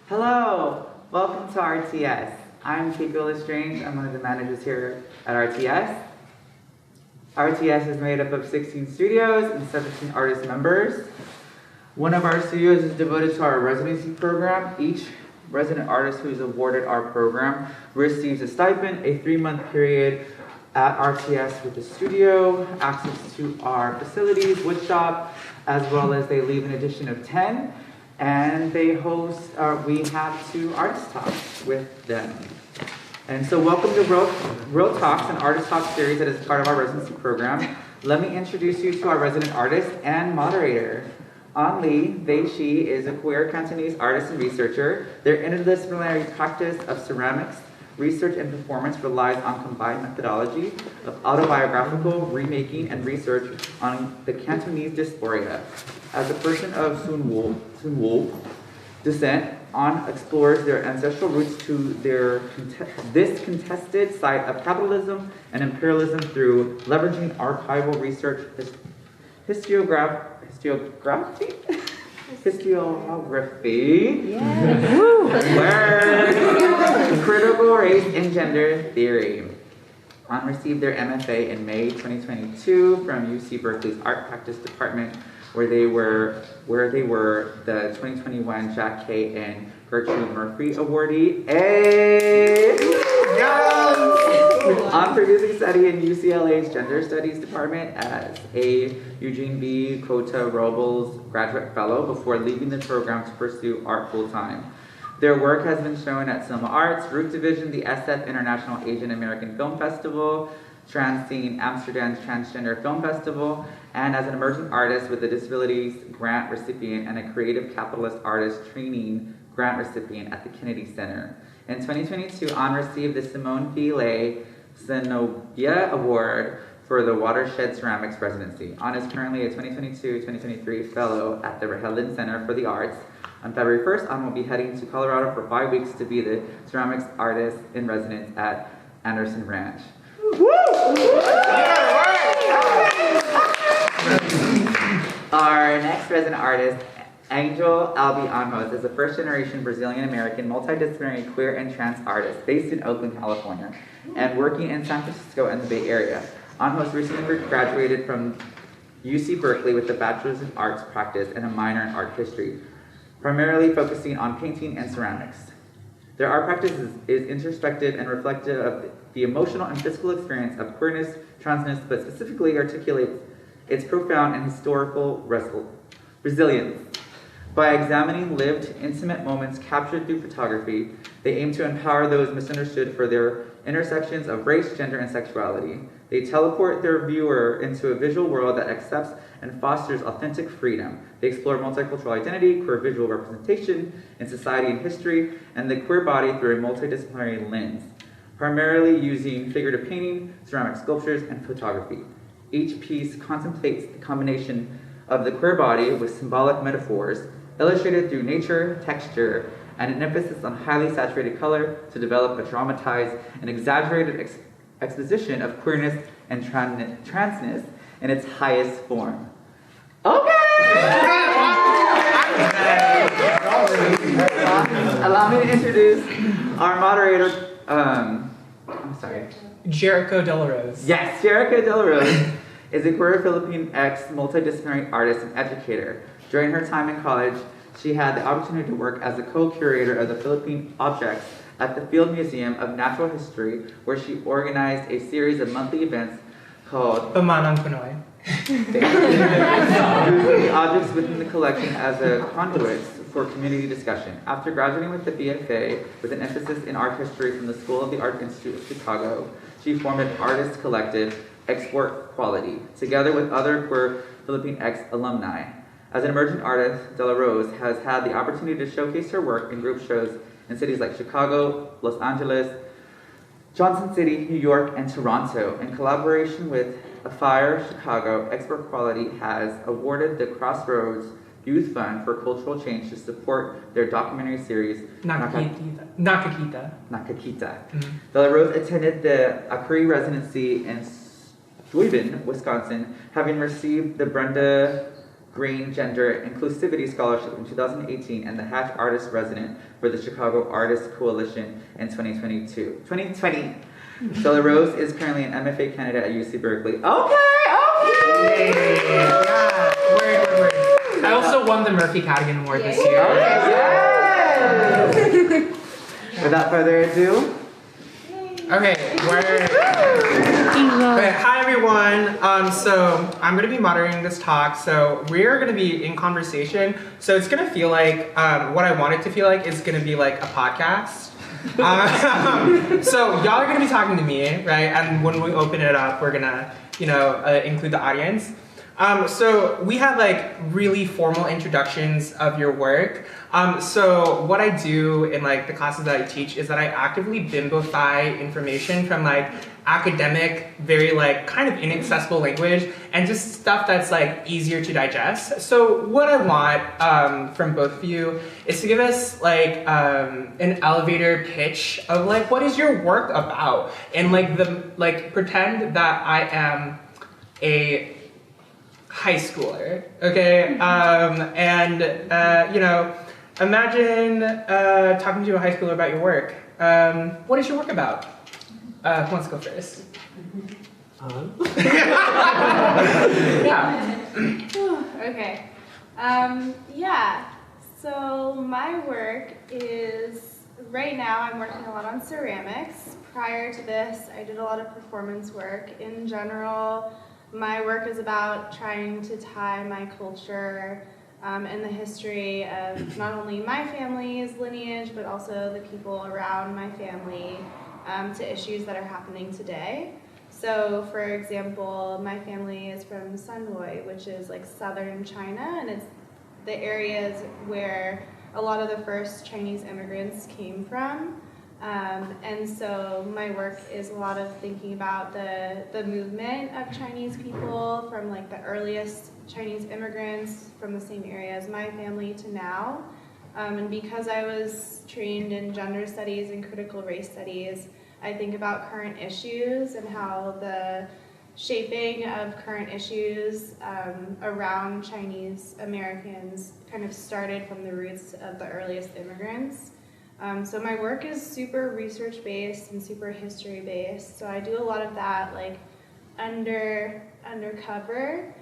Hello, welcome to RTS. I'm Kiko Lestrange. I'm one of the managers here at RTS. RTS is made up of 16 studios and 17 artist members. One of our studios is devoted to our residency program. Each resident artist who is awarded our program receives a stipend, a 3-month period at RTS with the studio, access to our facilities, woodshop, as well as they leave an addition of 10, and they host, we have 2 artist talks with them. And so welcome to Real Talks, an artist talk series that is part of our residency program. Let me introduce you to our resident artist and moderator. An Lee, she is a queer Cantonese artist and researcher. Their interdisciplinary practice of ceramics, research and performance relies on combined methodology of autobiographical remaking and research on the Cantonese diaspora. As a person of Sunwol descent, An explores their ancestral roots to this contested site of capitalism and imperialism through leveraging archival research, historiography, critical race and gender theory. An received their MFA in May 2022 from UC Berkeley's Art Practice Department, where they were the 2021 Jack Kay and Gertrude Murphy awardee. Hey! An previously studied in UCLA's Gender Studies Department as a Eugene B. Cota Robles Graduate Fellow before leaving the program to pursue art full-time. Their work has been shown at Cinema Arts, Root Division, the SF International Asian American Film Festival, Transcene Amsterdam's Transgender Film Festival, and as an emerging artist with a disabilities grant recipient and a creative capitalist artist training grant recipient at the Kennedy Center. In 2022, An received the Simone Ville Zenobia Award for the Watershed Ceramics Residency. An is currently a 2022-2023 fellow at the Helen Center for the Arts. On February 1st, An will be heading to Colorado for 5 weeks to be the ceramics artist in residence at Anderson Ranch. Woo! Our next resident artist, Anjos Anjos, is a first-generation Brazilian-American multidisciplinary queer and trans artist based in Oakland, California, and working in San Francisco and the Bay Area. Anjos recently graduated from UC Berkeley with a Bachelor's in Arts Practice and a minor in Art History, primarily focusing on painting and ceramics. Their art practice is introspective and reflective of the emotional and physical experience of queerness, transness, but specifically articulates its profound and historical resilience. By examining lived, intimate moments captured through photography, they aim to empower those misunderstood for their intersections of race, gender, and sexuality. They teleport their viewer into a visual world that accepts and fosters authentic freedom. They explore multicultural identity, queer visual representation in society and history, and the queer body through a multidisciplinary lens, primarily using figurative painting, ceramic sculptures, and photography. Each piece contemplates the combination of the queer body with symbolic metaphors, illustrated through nature, texture, and an emphasis on highly saturated color to develop a dramatized and exaggerated exposition of queerness and transness in its highest form. Okay! Allow me to introduce our moderator, Jericho Delarose. Yes, Jericho Delarose is a queer Philippine multidisciplinary artist and educator. During her time in college, she had the opportunity to work as a co-curator of the Philippine objects at the Field Museum of Natural History, where she organized a series of monthly events called Pamanang Pinoy. using the objects within the collection as a conduit for community discussion. After graduating with the BFA with an emphasis in art history from the School of the Art Institute of Chicago, she formed an artist collective, Export Quality, together with other queer Philippine X alumni. As an emerging artist, Delarose has had the opportunity to showcase her work in group shows in cities like Chicago, Los Angeles, Johnson City, New York, and Toronto. In collaboration with Afire Chicago, Export Quality has awarded the Crossroads Youth Fund for Cultural Change to support their documentary series, Nakakita. Mm-hmm. Delarose attended the Akuri residency in Steuben, Wisconsin, having received the Brenda Green Gender Inclusivity Scholarship in 2018 and the Hatch Artist Resident for the Chicago Artists Coalition in 2020. Stella Rose is currently an MFA candidate at UC Berkeley. Okay! Yeah. Word. I also won the Murphy Cadigan Award this year. Okay, yes! Without further ado. Okay, hi everyone. So I'm gonna be moderating this talk. So we're gonna be in conversation. So it's gonna feel like what I want it to feel like is gonna be like a podcast. So y'all are gonna be talking to me, right? And when we open it up, we're gonna, include the audience. So we have like really formal introductions of your work. So what I do in like the classes that I teach is that I actively bimbify information from like academic, very like kind of inaccessible language and just stuff that's like easier to digest. So what I want from both of you is to give us like an elevator pitch of like what is your work about, and like pretend that I am a high schooler, okay? Imagine talking to a high schooler about your work. What is your work about? Who wants to go first? Yeah. Okay. So my work is, right now I'm working a lot on ceramics. Prior to this, I did a lot of performance work. In general, my work is about trying to tie my culture and the history of not only my family's lineage, but also the people around my family to issues that are happening today. So, for example, my family is from Shandong, which is like southern China, and it's the areas where a lot of the first Chinese immigrants came from. And so my work is a lot of thinking about the movement of Chinese people from like the earliest Chinese immigrants from the same area as my family to now. And because I was trained in gender studies and critical race studies, I think about current issues and how the shaping of current issues around Chinese Americans kind of started from the roots of the earliest immigrants. So my work is super research-based and super history-based. So I do a lot of that like undercover.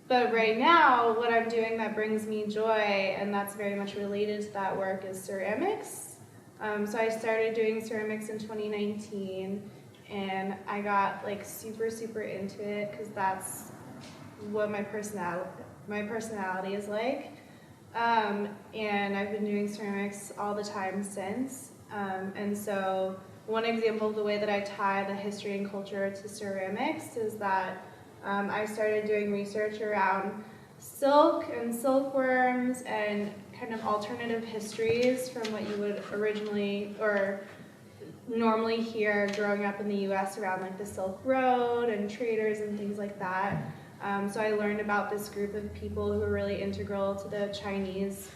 But right now, what I'm doing that brings me joy, and that's very much related to that work, is ceramics. So I started doing ceramics in 2019, and I got like super into it because that's what my personality is like. And I've been doing ceramics all the time since. And so one example of the way that I tie the history and culture to ceramics is that I started doing research around silk and silkworms and kind of alternative histories from what you would originally or normally hear growing up in the US around like the Silk Road and traders and things like that. So I learned about this group of people who were really integral to the Chinese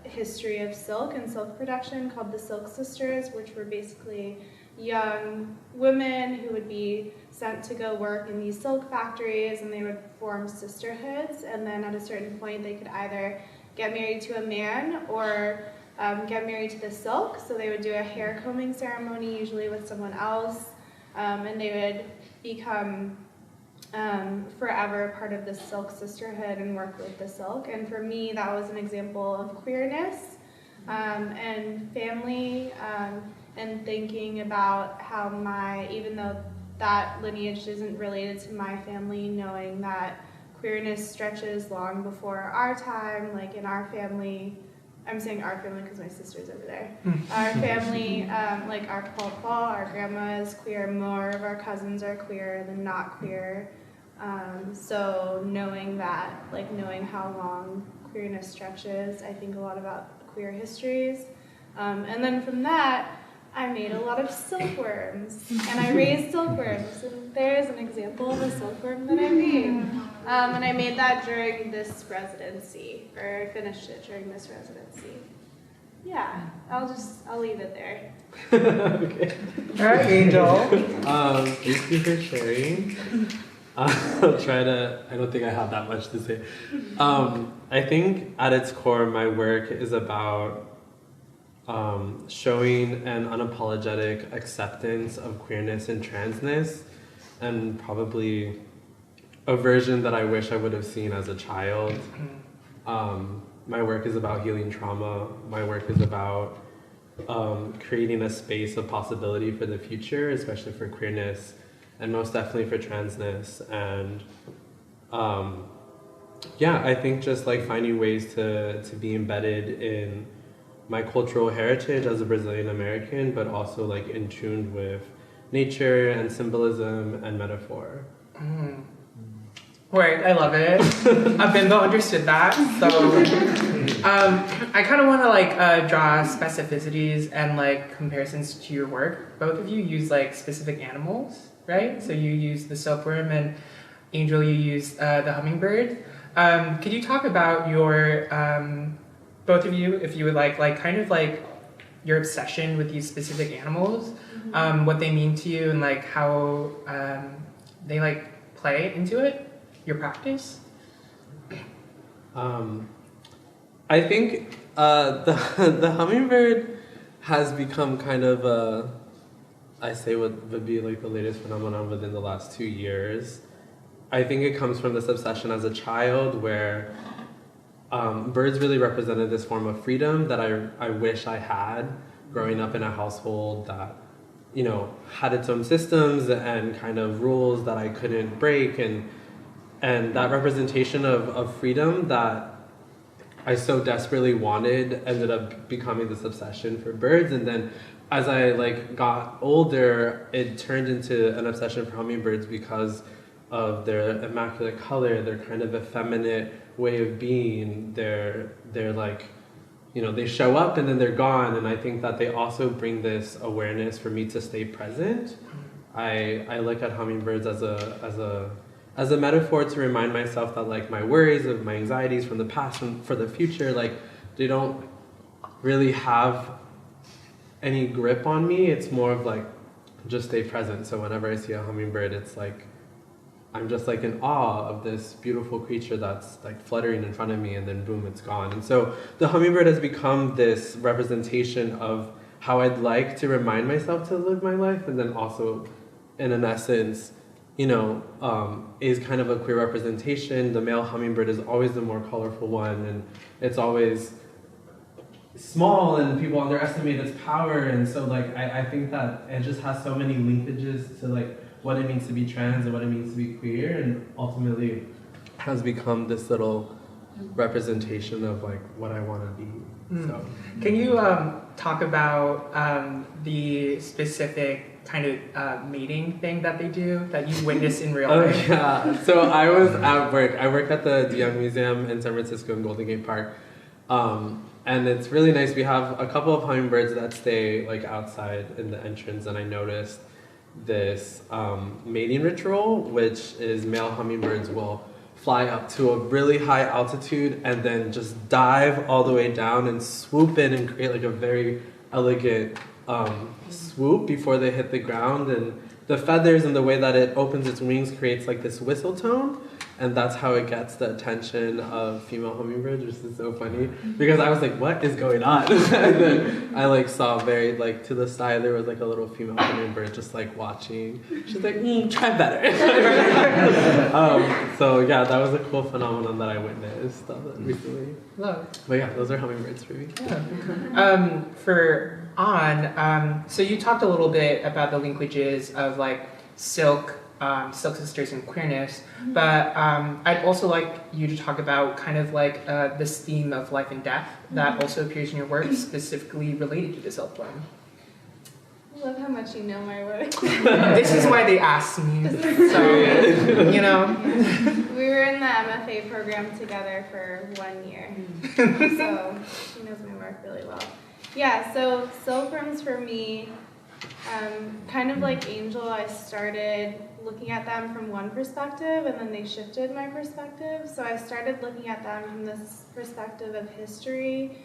history of silk and silk production called the Silk Sisters, which were basically young women who would be sent to go work in these silk factories, and they would form sisterhoods, and then at a certain point they could either get married to a man or get married to the silk. So they would do a hair combing ceremony, usually with someone else, and they would become forever part of the silk sisterhood and work with the silk. And for me, that was an example of queerness and family, and thinking about how even though that lineage isn't related to my family, knowing that queerness stretches long before our time, like in our family. I'm saying our family because my sister's over there. Our family, like our papa, our grandma is queer, more of our cousins are queer than not queer. So knowing that, like knowing how long queerness stretches, I think a lot about queer histories. And then from that, I made a lot of silkworms, and I raised silkworms, and there's an example of a silkworm that I made. And I made that during this residency, or finished it during this residency. Yeah, I'll leave it there. Okay. All right, Angel. Thank you for sharing. I'll try to, I don't think I have that much to say. I think at its core, my work is about showing an unapologetic acceptance of queerness and transness, and probably a version that I wish I would have seen as a child. My work is about healing trauma. My work is about creating a space of possibility for the future, especially for queerness, and most definitely for transness. And yeah, I think just like finding ways to be embedded in my cultural heritage as a Brazilian American, but also like in tune with nature and symbolism and metaphor. Right, I love it. Bimbo understood that. So I kind of want to like draw specificities and like comparisons to your work. Both of you use like specific animals, right? So you use the silkworm, and Angel, you use the hummingbird. Could you talk about your, both of you, if you would like kind of like your obsession with these specific animals, what they mean to you, and like how they like play into it? Your practice? I think the hummingbird has become kind of I say what would be like the latest phenomenon within the last 2 years. I think it comes from this obsession as a child where birds really represented this form of freedom that I wish I had growing up in a household that, you know, had its own systems and kind of rules that I couldn't break, and that representation of freedom that I so desperately wanted ended up becoming this obsession for birds. And then as I like got older, it turned into an obsession for hummingbirds because of their immaculate color, their kind of effeminate way of being. They're like, you know, they show up and then they're gone. And I think that they also bring this awareness for me to stay present. I look at hummingbirds as a metaphor to remind myself that like my worries, of my anxieties from the past and for the future, like they don't really have any grip on me. It's more of like, just stay present. So whenever I see a hummingbird, it's like, I'm just like in awe of this beautiful creature that's like fluttering in front of me, and then boom, it's gone. And so the hummingbird has become this representation of how I'd like to remind myself to live my life, and then also in an essence, you know, is kind of a queer representation. The male hummingbird is always the more colorful one, and it's always small, and people underestimate its power. And so like I think that it just has so many linkages to like what it means to be trans and what it means to be queer, and ultimately has become this little representation of like what I want to be. So Can you talk about the specific kind of mating thing that they do that you witness in real life? Yeah. So I was at work. I work at the Young Museum in San Francisco in Golden Gate Park. And it's really nice. We have a couple of hummingbirds that stay like outside in the entrance, and I noticed this mating ritual, which is male hummingbirds will fly up to a really high altitude and then just dive all the way down and swoop in and create like a very elegant swoop before they hit the ground. And the feathers and the way that it opens its wings creates like this whistle tone, and that's how it gets the attention of female hummingbirds, which is so funny because I was like, what is going on? And then I like saw very like to the side there was like a little female hummingbird just like watching. She's like, try better. So yeah, that was a cool phenomenon that I witnessed recently. Love. But yeah, those are hummingbirds for me. Yeah. For On, so you talked a little bit about the linkages of like Silk Sisters and queerness, but I'd also like you to talk about kind of like this theme of life and death that also appears in your work, specifically related to the silkworm. I love how much you know my work. This is why they asked me, so, you know. We were in the MFA program together for 1 year, so she knows my work really well. Yeah, so silkworms for me, kind of like Angel, I started looking at them from one perspective, and then they shifted my perspective. So I started looking at them from this perspective of history,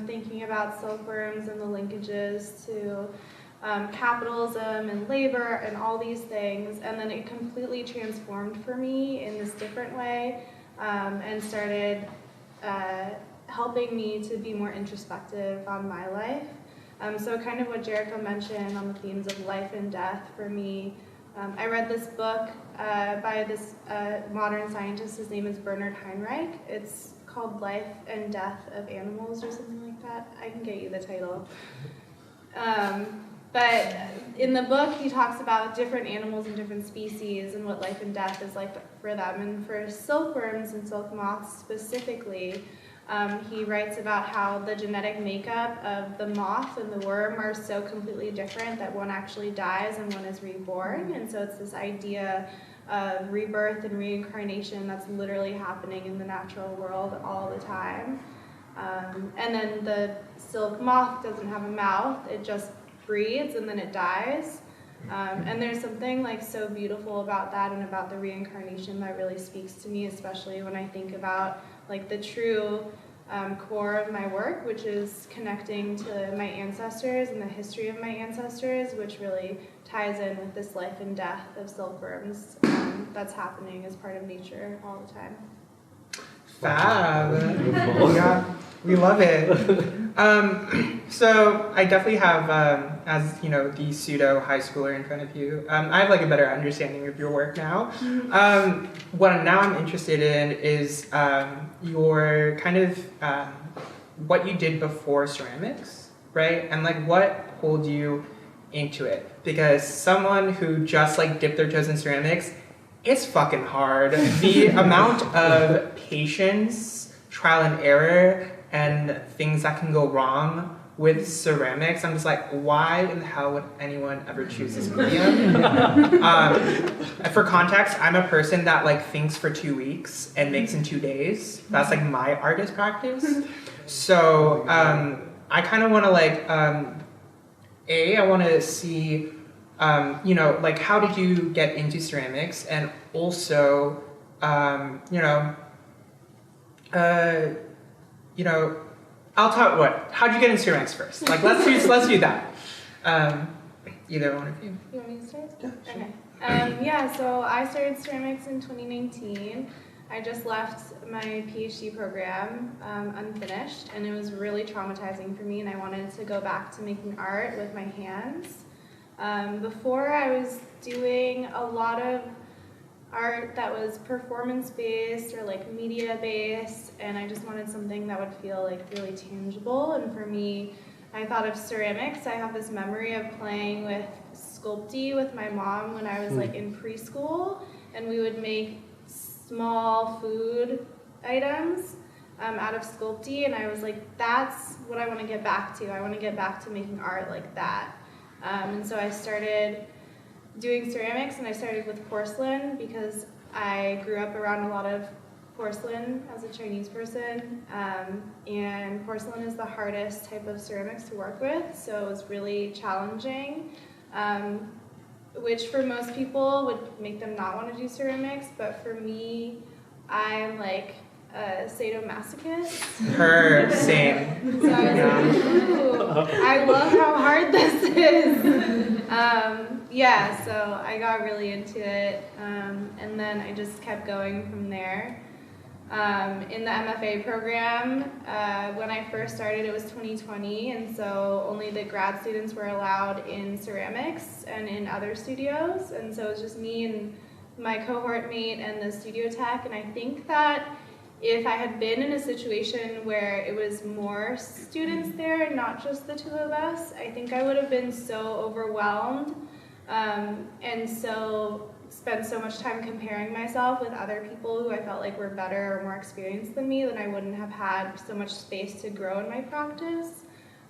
thinking about silkworms and the linkages to capitalism and labor and all these things, and then it completely transformed for me in this different way, and started helping me to be more introspective on my life. So kind of what Jericho mentioned on the themes of life and death for me, I read this book by this modern scientist. His name is Bernard Heinrich. It's called Life and Death of Animals or something like that. I can get you the title. But in the book, he talks about different animals and different species and what life and death is like for them. And for silkworms and silk moths specifically, he writes about how the genetic makeup of the moth and the worm are so completely different that one actually dies and one is reborn. And so it's this idea of rebirth and reincarnation that's literally happening in the natural world all the time. And then the silk moth doesn't have a mouth, it just breathes and then it dies. And there's something like so beautiful about that and about the reincarnation that really speaks to me, especially when I think about like the true core of my work, which is connecting to my ancestors and the history of my ancestors, which really ties in with this life and death of silkworms that's happening as part of nature all the time. Fab. Yeah, we love it. So I definitely have, as you know, the pseudo high schooler in front of you, I have like a better understanding of your work now. What now I'm interested in is your kind of what you did before ceramics, right? And like what pulled you into it? Because someone who just like dipped their toes in ceramics, it's fucking hard. The amount of patience, trial and error, and things that can go wrong with ceramics, I'm just like, why in the hell would anyone ever choose this medium? For context, I'm a person that like thinks for 2 weeks and makes in 2 days. That's like my artist practice. So I kind of want to like, I want to see, you know, like how did you get into ceramics, and also, I'll talk how'd you get into ceramics first? Like let's do that. Either one of you. You want me to start? Yeah, sure. Okay. So I started ceramics in 2019. I just left my PhD program unfinished, and it was really traumatizing for me, and I wanted to go back to making art with my hands. Before, I was doing a lot of art that was performance-based or like media-based, and I just wanted something that would feel like really tangible. And for me, I thought of ceramics. I have this memory of playing with Sculpey with my mom when I was like in preschool, and we would make small food items out of Sculpey, and I was like, that's what I want to get back to. I want to get back to making art like that. And so I started doing ceramics, and I started with porcelain because I grew up around a lot of porcelain as a Chinese person, and porcelain is the hardest type of ceramics to work with, so it was really challenging, which for most people would make them not want to do ceramics, but for me, I'm like a sadomasochist. Her, same. So I was like, ooh, I love how hard this is. So I got really into it, and then I just kept going from there. In the MFA program, when I first started, it was 2020, and so only the grad students were allowed in ceramics and in other studios, and so it was just me and my cohort mate and the studio tech, and I think that if I had been in a situation where it was more students there, not just the two of us, I think I would have been so overwhelmed, and so spent so much time comparing myself with other people who I felt like were better or more experienced than me, that I wouldn't have had so much space to grow in my practice.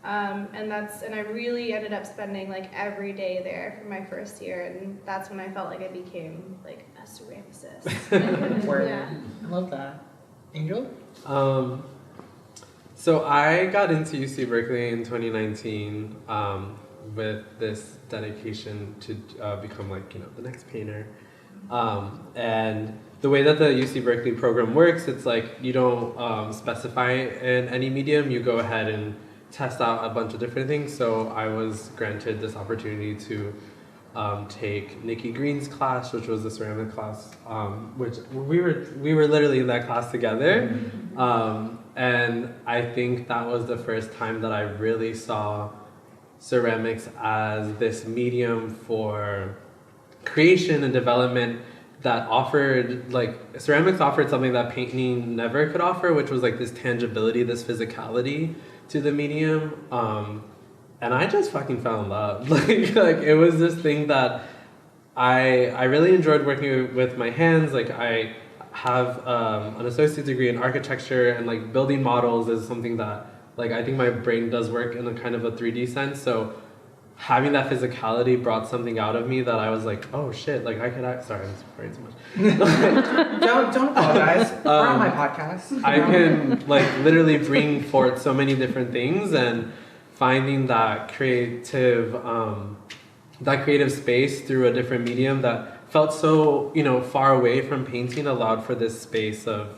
And I really ended up spending like every day there for my first year, and that's when I felt like I became like a ceramicist. Word. Yeah. I love that. Angel? So I got into UC Berkeley in 2019 with this dedication to become like, the next painter. And the way that the UC Berkeley program works, it's like you don't specify in any medium. You go ahead and test out a bunch of different things. So I was granted this opportunity to take Nikki Green's class, which was the ceramic class, which we were literally in that class together. And I think that was the first time that I really saw ceramics as this medium for creation and development that offered, like, ceramics offered something that painting never could offer, which was like this tangibility, this physicality to the medium. And I just fucking fell in love. like it was this thing that I really enjoyed working with my hands. Like, I have an associate degree in architecture, and like building models is something that, like, I think my brain does work in a kind of a 3D sense. So having that physicality brought something out of me that I was like, oh shit, like I could act. Sorry, I'm spraying too much. Don't apologize. We're on my podcast. I can like literally bring forth so many different things, and finding that creative space through a different medium that felt so, you know, far away from painting allowed for this space of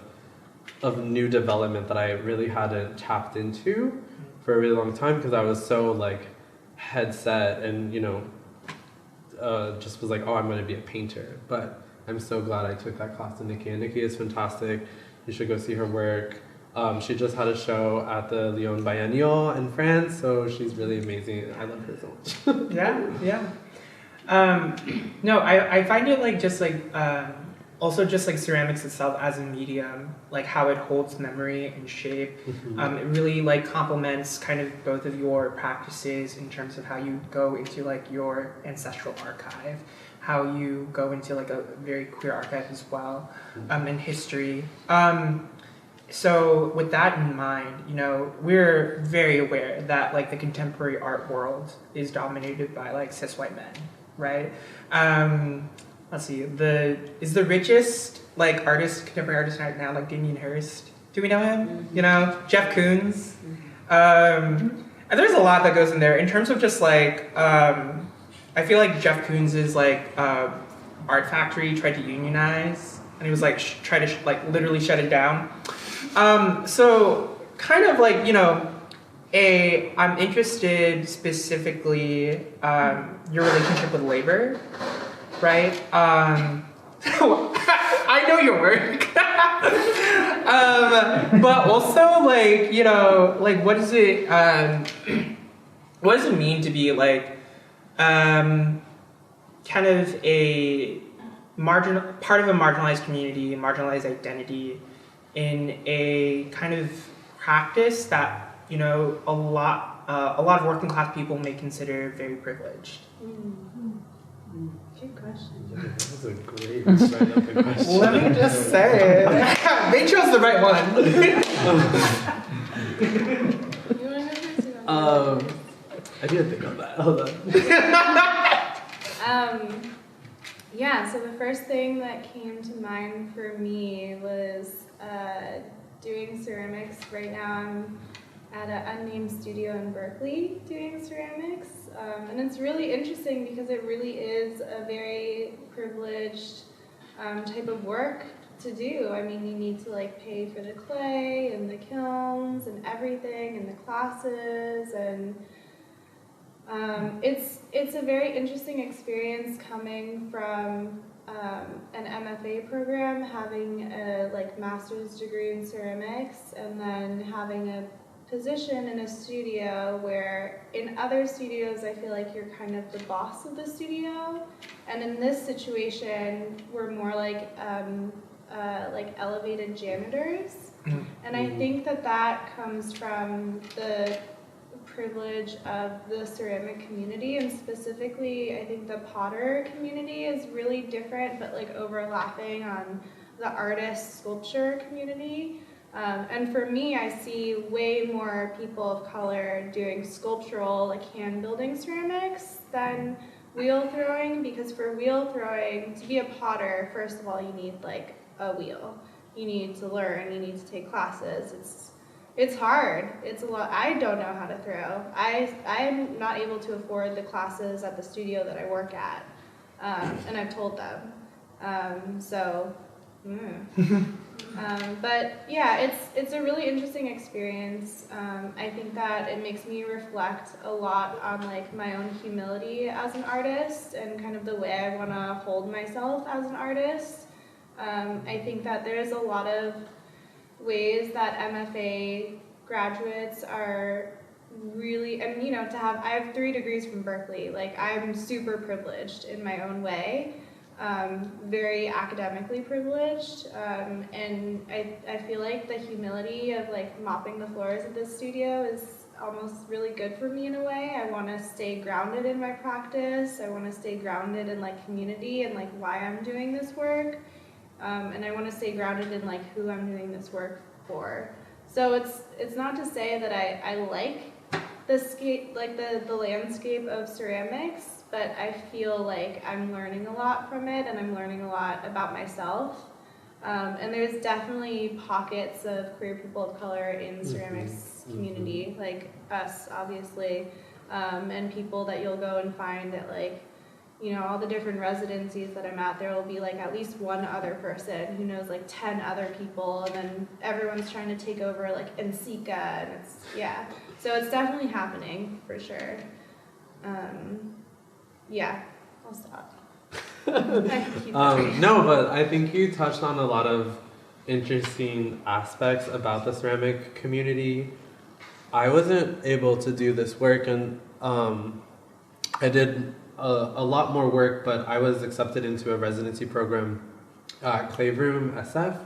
new development that I really hadn't tapped into for a really long time, because I was so like head set and, you know, just was like, oh, I'm going to be a painter. But I'm so glad I took that class to Nikki, and Nikki is fantastic. You should go see her work. She just had a show at the Lyon Biennial in France, so she's really amazing. I love her so much. Yeah. No, I find it like just like also just like ceramics itself as a medium, like how it holds memory and shape. It really like complements kind of both of your practices in terms of how you go into like your ancestral archive, how you go into like a very queer archive as well, and history. So with that in mind, you know, we're very aware that like the contemporary art world is dominated by like cis white men, right? Let's see, is the richest like artist, contemporary artist right now, like Damien Hirst? Do we know him? You know, Jeff Koons. And there's a lot that goes in there in terms of just like, I feel like Jeff Koons is like Art Factory tried to unionize, and he was like try to like literally shut it down. So kind of like, you know, I'm interested specifically your relationship with labor, right? I know your work, but also like, you know, like what does it mean to be like kind of a part of a marginalized community, marginalized identity, in a kind of practice that, you know, a lot of working class people may consider very privileged? Good question. Yeah, that was a great start of the question. Let me just say, they chose the right one. You want to go first? I didn't think of that. Hold on. Yeah, so the first thing that came to mind for me was doing ceramics. Right now I'm at an unnamed studio in Berkeley doing ceramics. And it's really interesting because it really is a very privileged type of work to do. I mean, you need to like pay for the clay and the kilns and everything and the classes, and it's a very interesting experience coming from an MFA program, having a like master's degree in ceramics, and then having a position in a studio where in other studios I feel like you're kind of the boss of the studio, and in this situation we're more like elevated janitors. And I think that comes from the privilege of the ceramic community, and specifically I think the potter community is really different but like overlapping on the artist sculpture community. And for me, I see way more people of color doing sculptural, like hand-building ceramics than wheel throwing, because for wheel throwing, to be a potter, first of all, you need like a wheel. You need to learn, you need to take classes. It's hard. It's a lot. I don't know how to throw. I'm not able to afford the classes at the studio that I work at, and I've told them. But yeah, it's a really interesting experience. I think that it makes me reflect a lot on like my own humility as an artist and kind of the way I want to hold myself as an artist. I think that there's a lot of ways that MFA graduates are really, and you know, I have 3 degrees from Berkeley. Like, I'm super privileged in my own way, very academically privileged, and I feel like the humility of like mopping the floors of this studio is almost really good for me in a way. I want to stay grounded in my practice. I want to stay grounded in like community and like why I'm doing this work, and I want to stay grounded in like who I'm doing this work for. So it's not to say that I like the landscape of ceramics, but I feel like I'm learning a lot from it, and I'm learning a lot about myself. And there's definitely pockets of queer people of color in ceramics community, like us, obviously, and people that you'll go and find at like, you know, all the different residencies that I'm at, there will be like at least one other person who knows like 10 other people, and then everyone's trying to take over like Ensika, and it's, yeah. So it's definitely happening, for sure. Yeah, I'll stop. No, but I think you touched on a lot of interesting aspects about the ceramic community. I wasn't able to do this work, and I did a lot more work, but I was accepted into a residency program at Clave Room SF,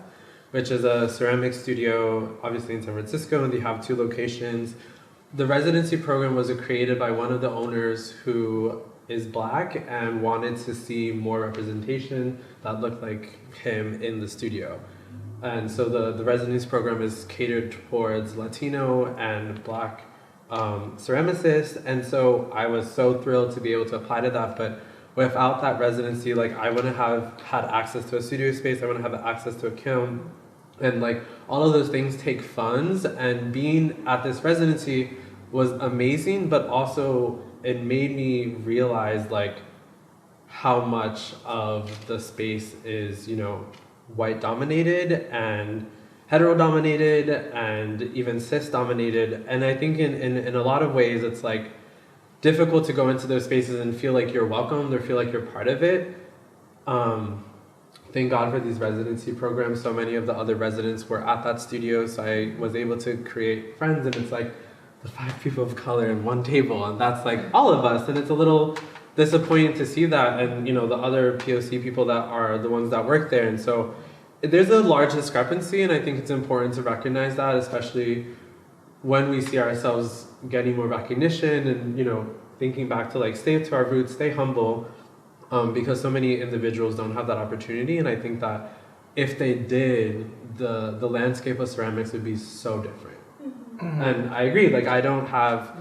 which is a ceramic studio, obviously in San Francisco, and they have 2 locations. The residency program was created by one of the owners who is Black and wanted to see more representation that looked like him in the studio. And so the residency program is catered towards Latino and Black ceramicists, and so I was so thrilled to be able to apply to that. But without that residency, like, I wouldn't have had access to a studio space, I wouldn't have access to a kiln, and like all of those things take funds. And being at this residency was amazing, but also it made me realize like how much of the space is, you know, white dominated and hetero-dominated and even cis-dominated. And I think in a lot of ways it's like difficult to go into those spaces and feel like you're welcomed or feel like you're part of it. Thank God for these residency programs. So many of the other residents were at that studio, so I was able to create friends, and it's like the 5 people of color in one table, and that's like all of us, and it's a little disappointing to see that, and you know, the other POC people that are the ones that work there. And so there's a large discrepancy, and I think it's important to recognize that, especially when we see ourselves getting more recognition, and you know, thinking back to like stay to our roots, stay humble, because so many individuals don't have that opportunity. And I think that if they did, the landscape of ceramics would be so different. Mm-hmm. And I agree, like I don't have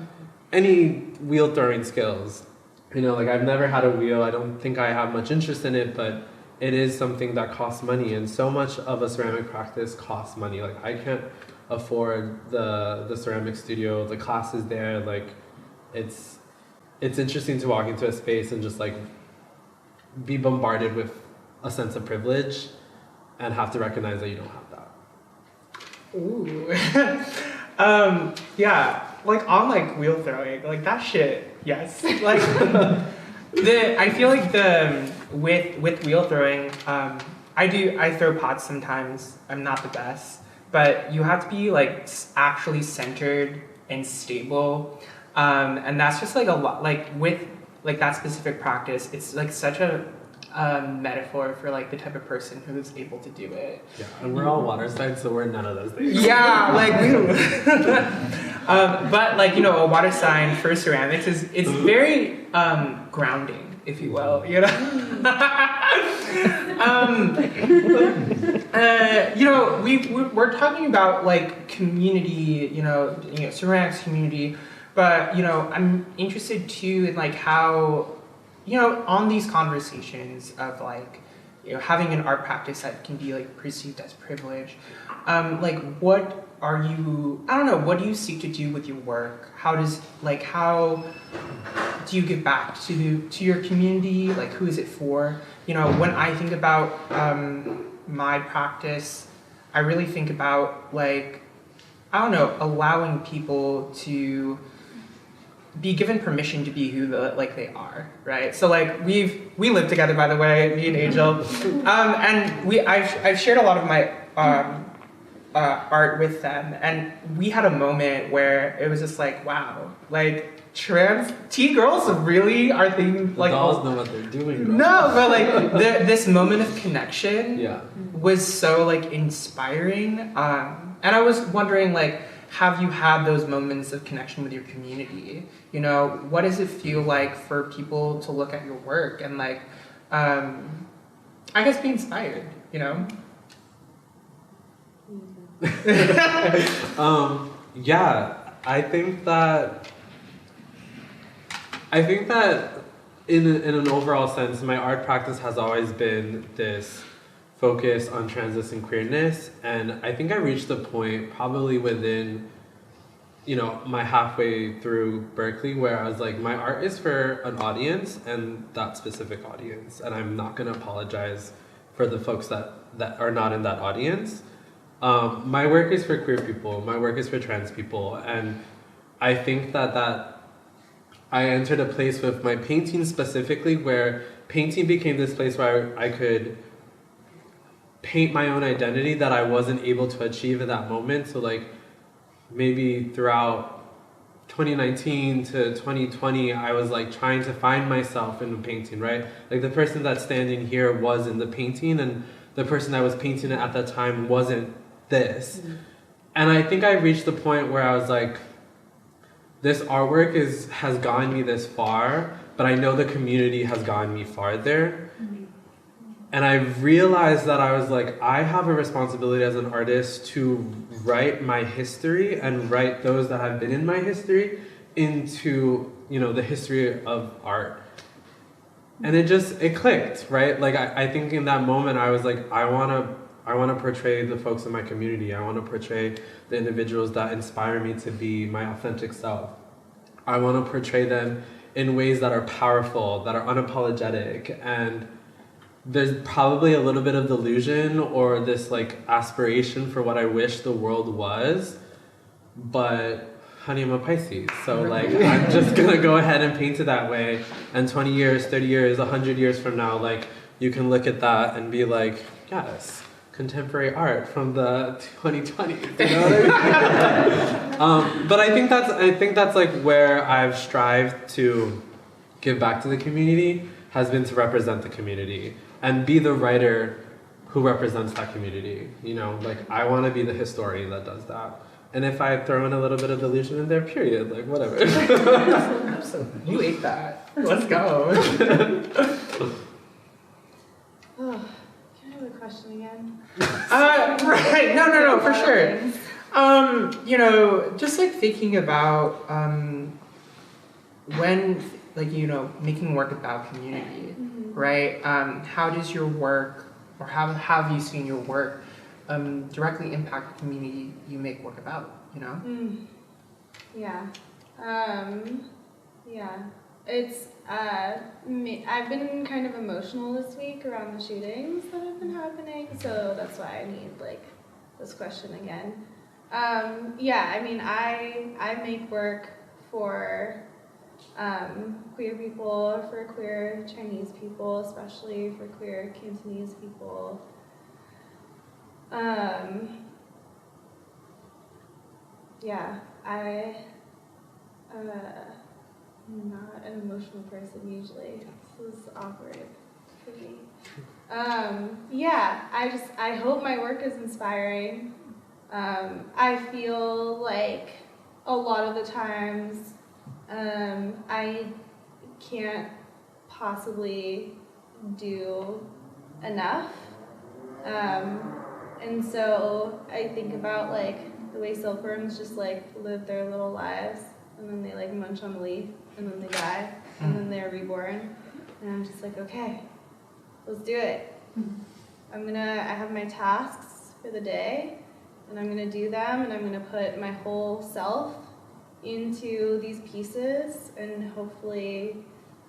any wheel throwing skills, you know, like I've never had a wheel. I don't think I have much interest in it, but it is something that costs money, and so much of a ceramic practice costs money. Like I can't afford the ceramic studio, the classes there. Like it's interesting to walk into a space and just like be bombarded with a sense of privilege and have to recognize that you don't have that. Ooh. Yeah, like on like wheel throwing, like that shit, yes. Like I feel like with wheel throwing, I throw pots sometimes. I'm not the best, but you have to be like actually centered and stable, and that's just like a lot. Like with like that specific practice, it's like such a metaphor for like the type of person who's able to do it. Yeah, and we're all water signs, so we're none of those things. Yeah, like but like, you know, a water sign for ceramics is very grounding, if you will, you know. You know, we're talking about like community, you know, ceramics community, but you know, I'm interested too in like how, you know, on these conversations of like, you know, having an art practice that can be like perceived as privilege, like what are you, I don't know, what do you seek to do with your work? How do you give back to your community? Like, who is it for? You know, when I think about my practice, I really think about like, I don't know, allowing people to be given permission to be who they are, right? So like we live together, by the way, me and Angel, and I've shared a lot of my art with them, and we had a moment where it was just like, wow, like trans T girls really are thinking like dolls know what they're doing. Bro. No, but like this moment of connection Yeah. was so like inspiring, and I was wondering like, have you had those moments of connection with your community? You know, what does it feel like for people to look at your work and like, I guess be inspired, you know? Yeah, I think that in an overall sense, my art practice has always been this focus on transness and queerness, and I think I reached the point probably within, my halfway through Berkeley where I was like, my art is for an audience and that specific audience, and I'm not gonna apologize for the folks that are not in that audience. My work is for queer people, my work is for trans people, and I think that I entered a place with my painting specifically where painting became this place where I could paint my own identity that I wasn't able to achieve at that moment. So like maybe throughout 2019 to 2020, I was like trying to find myself in the painting, right? Like the person that's standing here was in the painting, and the person that was painting it at that time wasn't this. Mm-hmm. And I think I reached the point where I was like, this artwork has gotten me this far, but I know the community has gotten me farther. Mm-hmm. And I realized that I was like, I have a responsibility as an artist to write my history and write those that have been in my history into, the history of art. And it clicked, right? Like I think in that moment I was like, I wanna portray the folks in my community. I wanna portray the individuals that inspire me to be my authentic self. I wanna portray them in ways that are powerful, that are unapologetic, and there's probably a little bit of delusion or this like aspiration for what I wish the world was, but honey, I'm a Pisces, so like I'm just gonna go ahead and paint it that way, and 20 years, 30 years, 100 years from now, like you can look at that and be like, yes, contemporary art from the 2020s, you know what I mean? But I think that's like where I've strived to give back to the community, has been to represent the community and be the writer who represents that community. Like I want to be the historian that does that. And if I throw in a little bit of delusion in there, period, like whatever. You ate that. Let's go. Oh, can I have a question again? Right. No, for sure. Just like thinking about when, like, making work about community, mm-hmm. right? How does your work, or how have you seen your work directly impact the community you make work about, Yeah. It's, I've been kind of emotional this week around the shootings that have been happening, so that's why I need, like, this question again. I make work for queer people, for queer Chinese people, especially for queer Cantonese people. I'm not an emotional person usually. This is awkward for me. I hope my work is inspiring. I feel like a lot of the times I can't possibly do enough. And so I think about like the way silkworms just like live their little lives, and then they like munch on the leaf, and then they die, and then they're reborn. And I'm just like, okay, let's do it. I have my tasks for the day, and I'm gonna do them, and I'm gonna put my whole self into these pieces, and hopefully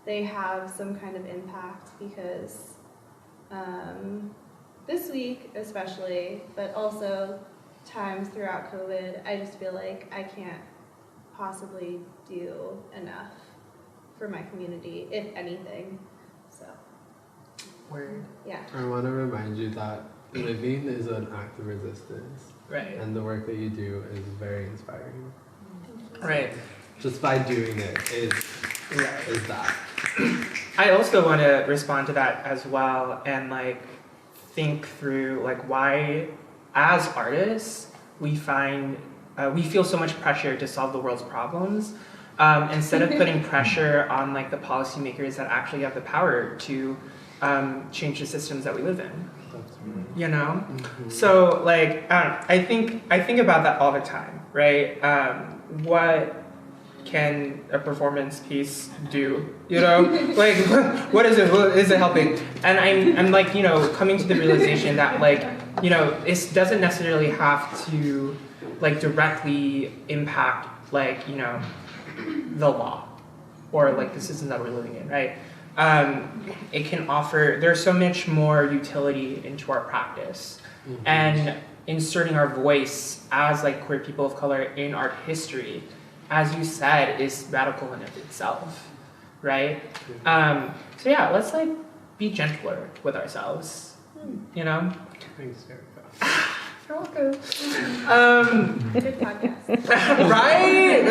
they have some kind of impact, because this week especially, but also times throughout COVID, I just feel like I can't possibly do enough for my community, if anything. So, Word. yeah. I want to remind you that living is an act of resistance. Right. And the work that you do is very inspiring. Right. Just by doing it is that. I also want to respond to that as well and like think through like why, as artists, we feel so much pressure to solve the world's problems instead of putting pressure on like the policymakers that actually have the power to change the systems that we live in. You know, so like I think about that all the time, right? What can a performance piece do? You know, like what is it? What is it helping? And I'm like, you know, coming to the realization that like, you know, it doesn't necessarily have to like directly impact like, you know, the law or like the system that we're living in, right? It can offer, there's so much more utility into our practice. And inserting our voice as like queer people of color in art history, as you said, is radical in of itself, right? So yeah, let's like be gentler with ourselves, you know? Thanks, Erica. You're welcome. Good podcast. Right?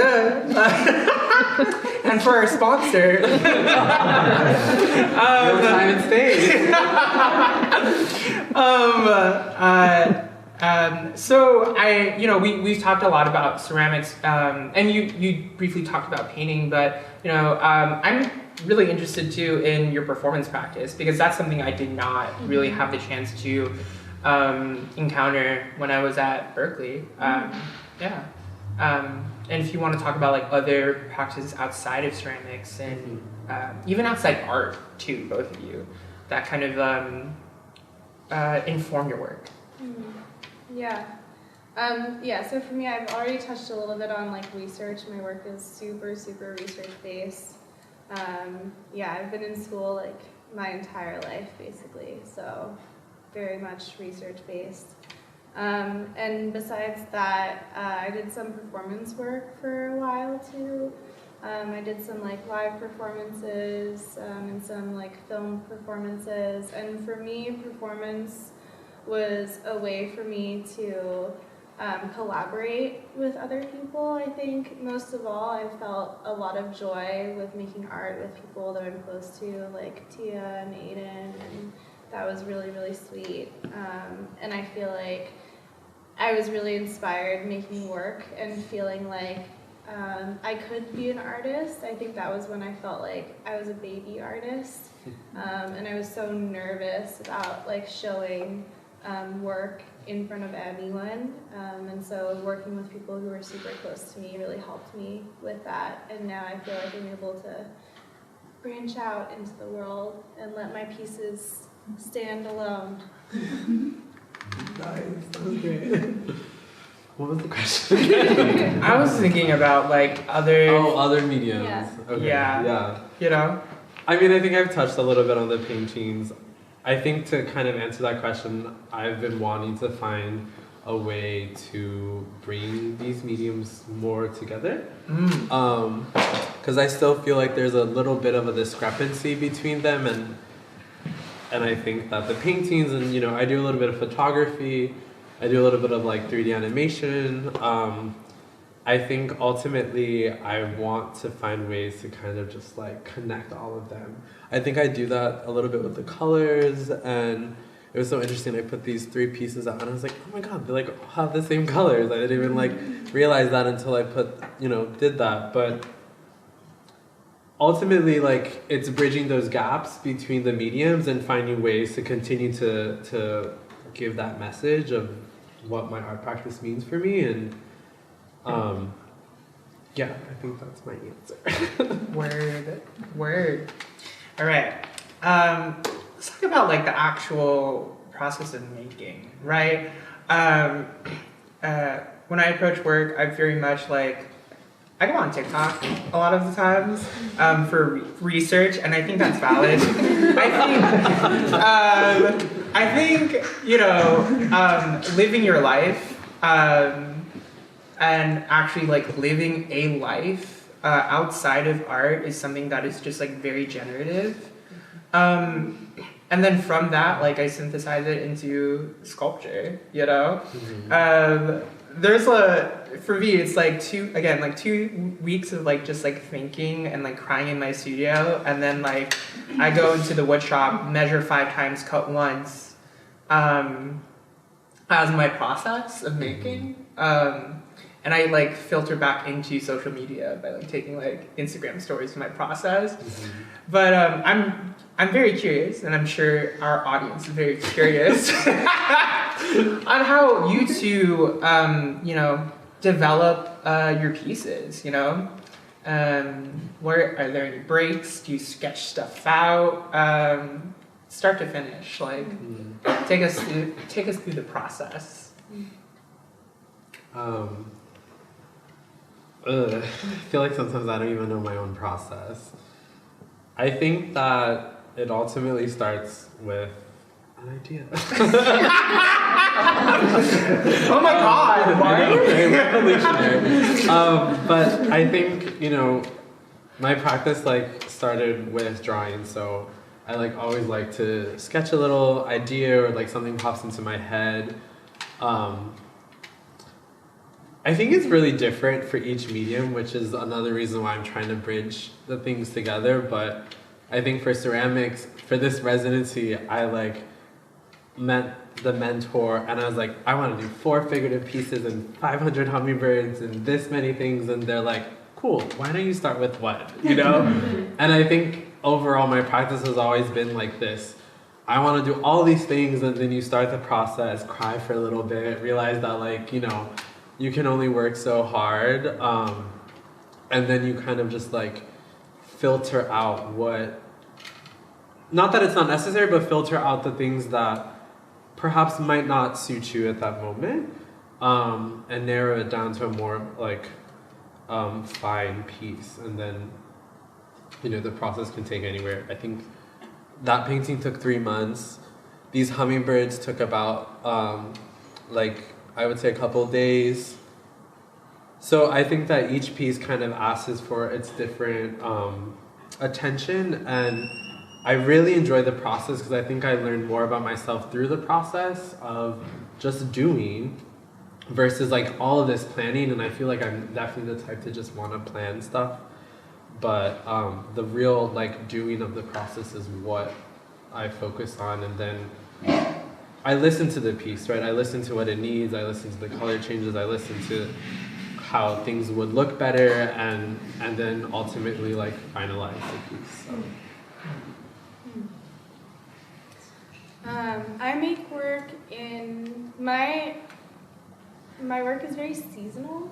And for our sponsor. Your time and space. So we've talked a lot about ceramics, and you briefly talked about painting, but you know, I'm really interested too in your performance practice because that's something I did not really have the chance to encounter when I was at Berkeley. And if you want to talk about like other practices outside of ceramics and even outside art too, both of you, that kind of inform your work. Yeah. So for me, I've already touched a little bit on like research. My work is super research based. I've been in school like my entire life basically, so very much research based. And besides that, I did some performance work for a while too. I did some like live performances and some like film performances. And for me, performance was a way for me to collaborate with other people. I think most of all, I felt a lot of joy with making art with people that I'm close to, like Tia and Aiden, and that was really sweet. And I feel like I was really inspired making work and feeling like I could be an artist. I think that was when I felt like I was a baby artist, and I was so nervous about like showing work in front of anyone, and so working with people who were super close to me really helped me with that. And now I feel like I'm able to branch out into the world and let my pieces stand alone. Nice, that was great. What was the question? I was thinking about like other. Other mediums. Yeah. Okay. Yeah. You know. I mean, I think I've touched a little bit on the paintings. I think to kind of answer that question, I've been wanting to find a way to bring these mediums more together. Because I still feel like there's a little bit of a discrepancy between them, and I think that the paintings, and you know, I do a little bit of photography, I do a little bit of like 3D animation. I think ultimately I want to find ways to kind of just like connect all of them. I think I do that a little bit with the colors, and it was so interesting. I put these 3 pieces out and I was like, oh my god, they like have the same colors. I didn't even like realize that until I did that. But ultimately, like, it's bridging those gaps between the mediums and finding ways to continue to give that message of what my art practice means for me. And I think that's my answer. Word. All right. Let's talk about like the actual process of making, right? When I approach work, I very much like, I go on TikTok a lot of the times I think, living your life and actually like living a life outside of art is something that is just like very generative. And then from that, like I synthesize it into sculpture, for me, it's like 2 weeks of like just like thinking and like crying in my studio, and then like I go into the wood shop, measure 5 times, cut once, as my process of making. And I like filter back into social media by like taking like Instagram stories of my process. But I'm very curious, and I'm sure our audience is very curious on how you two, develop your pieces. Where are there any breaks? Do you sketch stuff out, start to finish? Like, take us through the process. I feel like sometimes I don't even know my own process. I think that it ultimately starts with an idea. Oh my God! Very revolutionary. But I think my practice like started with drawing, so I like always like to sketch a little idea or like something pops into my head. I think it's really different for each medium, which is another reason why I'm trying to bridge the things together. But I think for ceramics, for this residency, I like met the mentor and I was like, I want to do 4 figurative pieces and 500 hummingbirds and this many things. And they're like, cool, why don't you start with what, And I think overall my practice has always been like this. I want to do all these things, and then you start the process, cry for a little bit, realize that like, you can only work so hard, and then you kind of just like filter out not that it's not necessary, but filter out the things that perhaps might not suit you at that moment, and narrow it down to a more like fine piece, and then the process can take anywhere. I think that painting took 3 months. These hummingbirds took about I would say a couple of days. So I think that each piece kind of asks for its different attention, and I really enjoy the process because I think I learned more about myself through the process of just doing versus like all of this planning. And I feel like I'm definitely the type to just want to plan stuff, but the real like doing of the process is what I focus on. And then I listen to the piece, right? I listen to what it needs. I listen to the color changes. I listen to how things would look better, and then ultimately like finalize the piece. So. I make work in my work is very seasonal.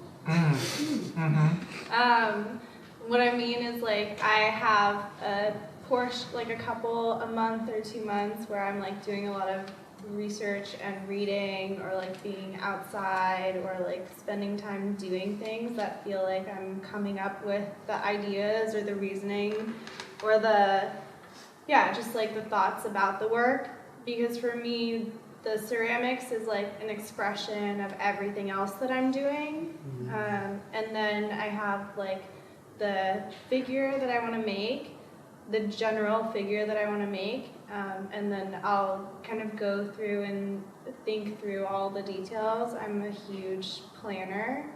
What I mean is like I have a portion, like a month or 2 months where I'm like doing a lot of research and reading, or like being outside, or like spending time doing things that feel like I'm coming up with the ideas or the reasoning or just like the thoughts about the work. Because for me, the ceramics is like an expression of everything else that I'm doing. And then I have like the figure that I want to make, the general figure that I want to make, and then I'll kind of go through and think through all the details. I'm a huge planner,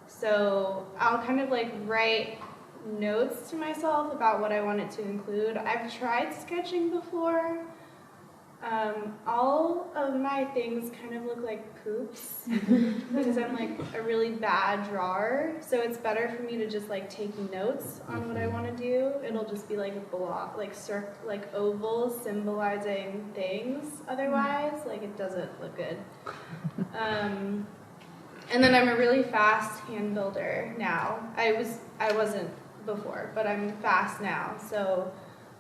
so I'll kind of like write notes to myself about what I want it to include. I've tried sketching before. All of my things kind of look like poops because I'm like a really bad drawer, so it's better for me to just like take notes on what I want to do. It'll just be like a block, like ovals symbolizing things. Otherwise, like it doesn't look good. And then I'm a really fast hand builder now. I wasn't before, but I'm fast now. So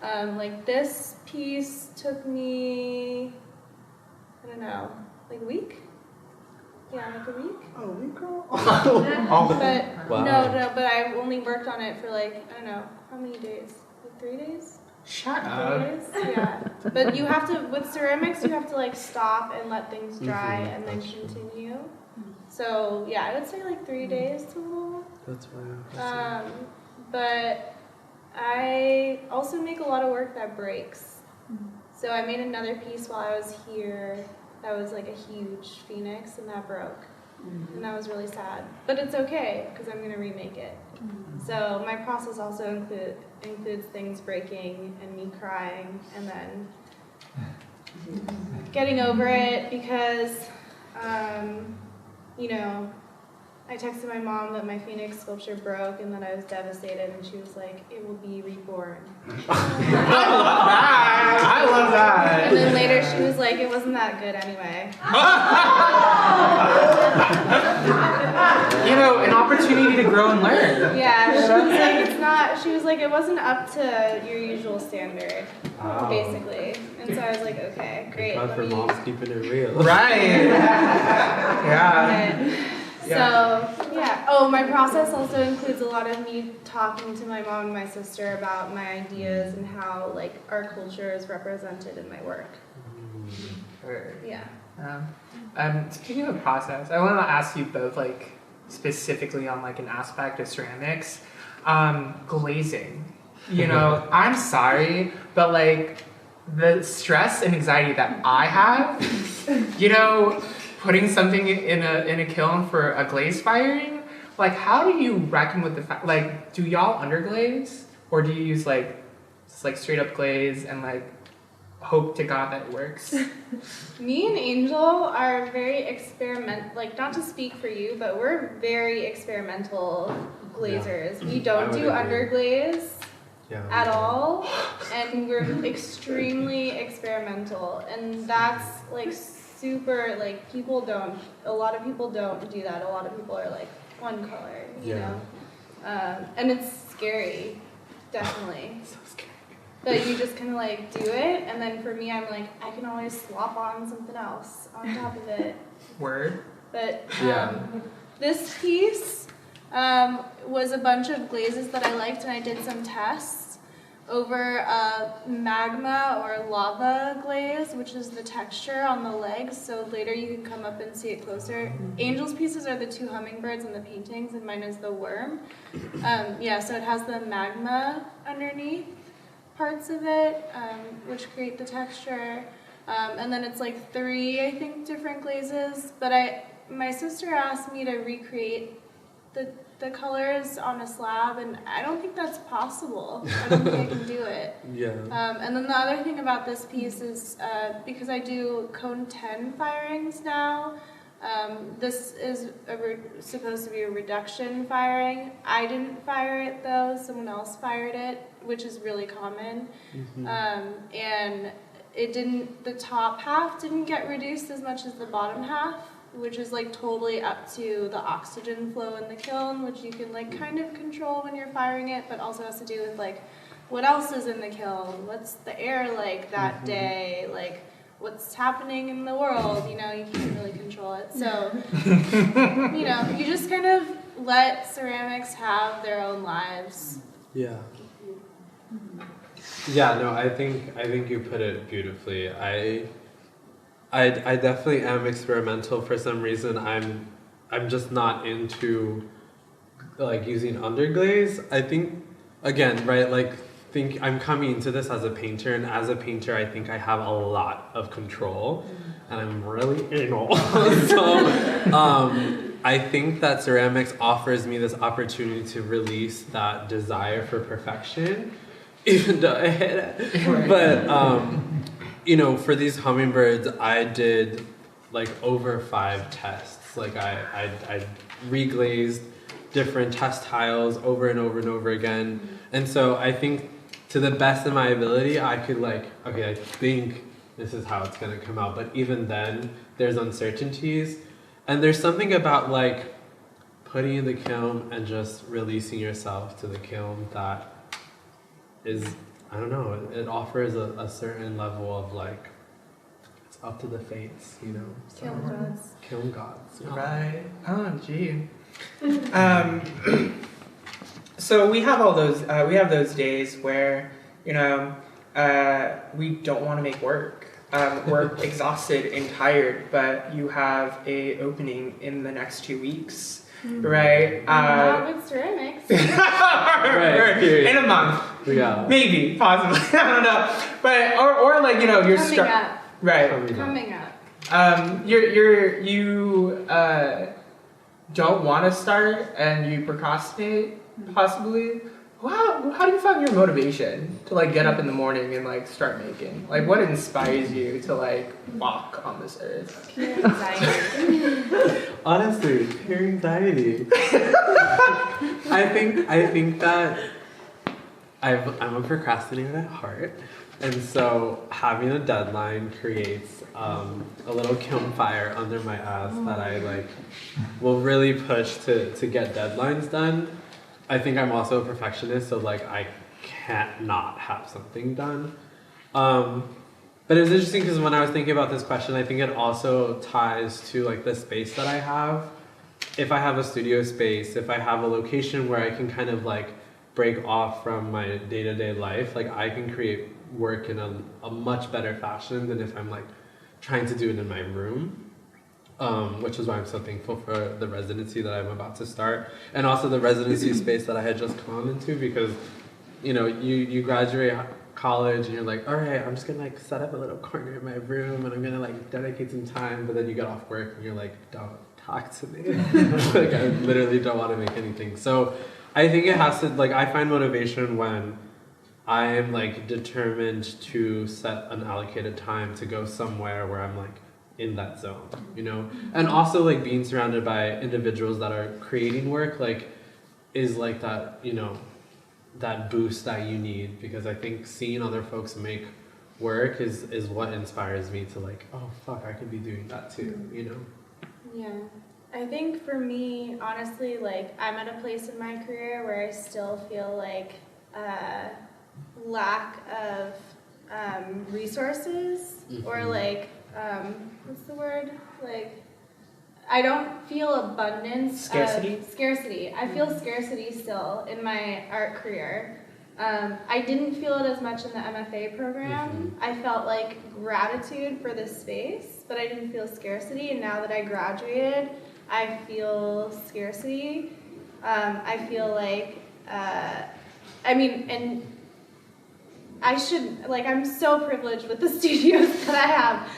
like this piece took me, I don't know, like a week? Yeah, like a week. Oh, we girl. But wow. no, but I only worked on it for like, I don't know, how many days? Like 3 days? Shut up. days. Yeah. But you have to, with ceramics, you have to like stop and let things dry and then continue. So yeah, I would say like 3 days total. That's fine. But I also make a lot of work that breaks. So I made another piece while I was here that was like a huge phoenix, and that broke. And that was really sad. But it's okay, because I'm going to remake it. So my process also includes things breaking and me crying, and then getting over it because, you know, I texted my mom that my phoenix sculpture broke, and that I was devastated, and she was like, "It will be reborn." I love that. And then later she was like, "It wasn't that good anyway." You know, an opportunity to grow and learn. Yeah, she was like, "It's not." She was like, "It wasn't up to your usual standard," basically. And so I was like, "Okay, great." God let for me- moms keeping it real. Right. Yeah. So, yeah. Oh, my process also includes a lot of me talking to my mom and my sister about my ideas and how, like, our culture is represented in my work. Yeah. Speaking of process, I want to ask you both, like, specifically on, like, an aspect of ceramics. Glazing. You know, I'm sorry, but, like, the stress and anxiety that I have, you know, putting something in a kiln for a glaze firing, like, how do you reckon with the fact, like, do y'all underglaze, or do you use like just like straight up glaze and like hope to God that it works? Me and Angel are very like, not to speak for you, but we're very experimental glazers. We don't do underglaze at all, and we're extremely experimental, and that's like super, like, a lot of people don't do that. A lot of people are like one color, you know, and it's scary, definitely. So scary. But you just kind of like do it, and then for me, I'm like, I can always swap on something else on top of it. Word. But this piece was a bunch of glazes that I liked, and I did some tests over magma or lava glaze, which is the texture on the legs, so later you can come up and see it closer. Angel's pieces are the 2 hummingbirds in the paintings, and mine is the worm. So it has the magma underneath parts of it, which create the texture. And then it's like 3, I think, different glazes, but my sister asked me to recreate the colors on a slab, and I don't think that's possible. I don't think I can do it. And then the other thing about this piece is, because I do cone 10 firings now, this is supposed to be a reduction firing. I didn't fire it though, someone else fired it, which is really common. And the top half didn't get reduced as much as the bottom half, which is like totally up to the oxygen flow in the kiln, which you can like kind of control when you're firing it, but also has to do with like what else is in the kiln, what's the air like that day, like what's happening in the world, you know, you can't really control it. So, you know, you just kind of let ceramics have their own lives. Yeah, no, I think you put it beautifully. I definitely am experimental for some reason. I'm just not into like using underglaze. I think, again, right, like I'm coming into this as a painter, and as a painter I think I have a lot of control, and I'm really anal. So I think that ceramics offers me this opportunity to release that desire for perfection, even though I hate it. But you know, for these hummingbirds, I did like over 5 tests. Like I reglazed different test tiles over and over and over again. And so I think to the best of my ability, I could like, okay, I think this is how it's gonna come out. But even then, there's uncertainties. And there's something about like putting in the kiln and just releasing yourself to the kiln that is, I don't know, it offers a certain level of like, it's up to the fates, you know. So, kiln gods. Yeah. Right. Oh, gee. So we have all those, we have those days where, you know, we don't want to make work. We're exhausted and tired, but you have a opening in the next 2 weeks, right? Not with ceramics. Right, in a month. Yeah. Maybe, possibly. I don't know. But or like, you know, you're Coming up. Right. Coming up. You don't want to start and you procrastinate, possibly. Wow, how do you find your motivation to like get up in the morning and like start making? Like, what inspires you to like walk on this earth? Pure anxiety. Honestly, pure anxiety. I think that I'm a procrastinator at heart, and so having a deadline creates a little campfire under my ass that I like will really push to get deadlines done. I think I'm also a perfectionist, so like I can't not have something done. But it was interesting because when I was thinking about this question, I think it also ties to like the space that I have. If I have a studio space, if I have a location where I can kind of like break off from my day-to-day life, like I can create work in a much better fashion than if I'm like trying to do it in my room. Which is why I'm so thankful for the residency that I'm about to start, and also the residency space that I had just come into, because you know you graduate college and you're like, all right, I'm just gonna like set up a little corner in my room and I'm gonna like dedicate some time, but then you get off work and you're like, don't talk to me. Like I literally don't want to make anything. So I think it has to, like, I find motivation when I'm like determined to set an allocated time to go somewhere where I'm like in that zone, you know? And also like being surrounded by individuals that are creating work, like, is like that, you know, that boost that you need, because I think seeing other folks make work is what inspires me to like, oh fuck, I could be doing that too, you know? Yeah. I think for me, honestly, like, I'm at a place in my career where I still feel like lack of resources, or like, what's the word? Like, I don't feel abundance. Scarcity. I feel scarcity still in my art career. I didn't feel it as much in the MFA program. I felt like gratitude for this space, but I didn't feel scarcity. And now that I graduated, I feel scarcity. I feel like, and I should, like, I'm so privileged with the studios that I have.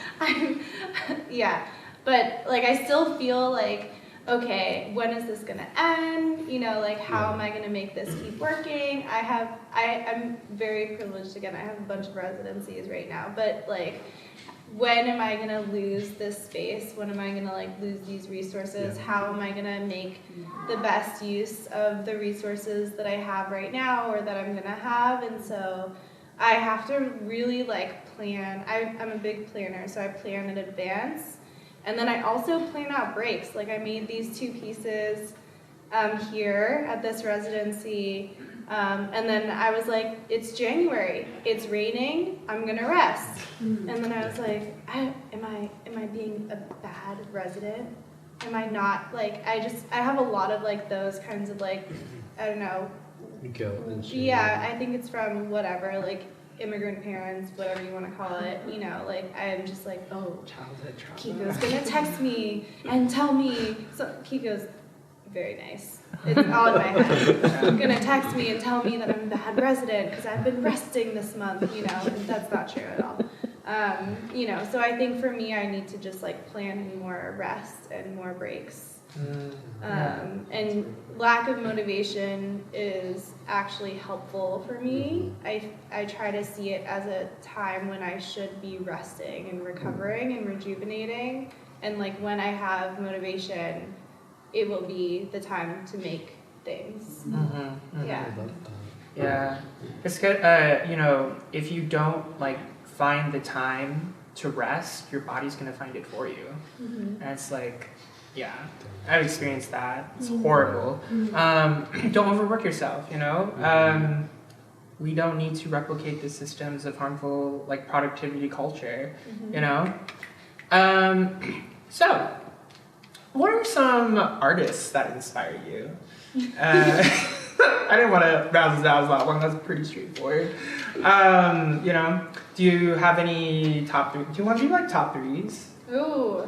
But like, I still feel like, okay, when is this gonna end? You know, like, how am I gonna make this keep working? I'm very privileged, again, I have a bunch of residencies right now, but like, when am I gonna lose this space? When am I gonna like lose these resources? How am I gonna make the best use of the resources that I have right now, or that I'm gonna have? And so I have to really like plan. I'm a big planner, so I plan in advance. And then I also plan out breaks. Like, I made these 2 pieces here at this residency. And then I was like, it's January, it's raining, I'm gonna rest. And then I was like, am I being a bad resident? Am I not, like, I have a lot of like those kinds of like, I don't know. Guilt and shame. Yeah, I think it's from whatever, like, immigrant parents, whatever you want to call it, you know, like, I'm just like, oh, Childhood trauma. Kiko's gonna text me and tell me, so Kiko's very nice, it's all in my head, gonna text me and tell me that I'm a bad resident because I've been resting this month, you know, and that's not true at all. You know, so I think for me, I need to just like plan more rest and more breaks. And lack of motivation is actually helpful for me. I try to see it as a time when I should be resting and recovering and rejuvenating, and like when I have motivation, it will be the time to make things. Yeah, it's good. You know, if you don't like find the time to rest, your body's gonna find it for you, and it's like, yeah, I've experienced that. It's horrible. Don't overwork yourself, you know? We don't need to replicate the systems of harmful, like, productivity culture, you know? So, what are some artists that inspire you? I didn't want to rouse that one. That's pretty straightforward. You know, do you have any top three? Do you want to do like top threes? Ooh.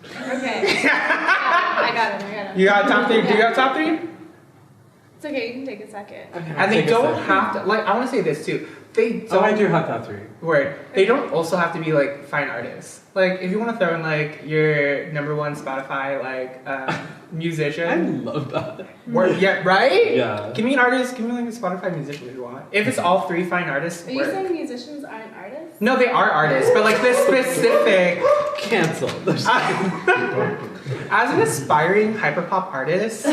Okay. Yeah, I got him. You got top three? Do you have top three? It's okay, you can take a second. Okay. And they don't have to, like, I want to say this too. They don't. Oh, I do have top three. Word. They don't also have to be like fine artists. Like, if you want to throw in like your #1 Spotify like musician. I love that. Word. Yeah. Right. Yeah. Give me an artist. Give me like a Spotify musician if you want. If it's all three fine artists. Are you work. saying musicians aren't artists? No, they are artists, but like this specific. Canceled. As an aspiring hyperpop artist.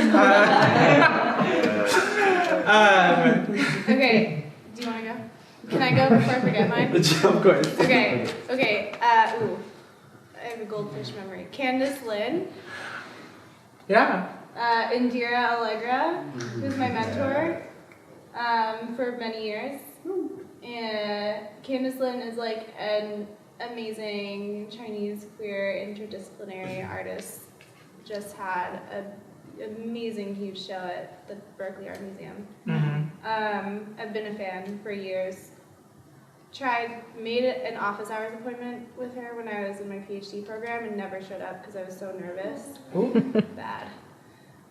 Okay. Do you want to go? Can I go before I forget mine? Of course. Okay. Ooh. I have a goldfish memory. Candice Lynn. Yeah. Indira Allegra, who's my mentor for many years. And Candice Lynn is like an amazing Chinese queer interdisciplinary artist. Just had an amazing huge show at the Berkeley Art Museum. I've been a fan for years. Made an office hours appointment with her when I was in my PhD program and never showed up because I was so nervous. Ooh. Bad.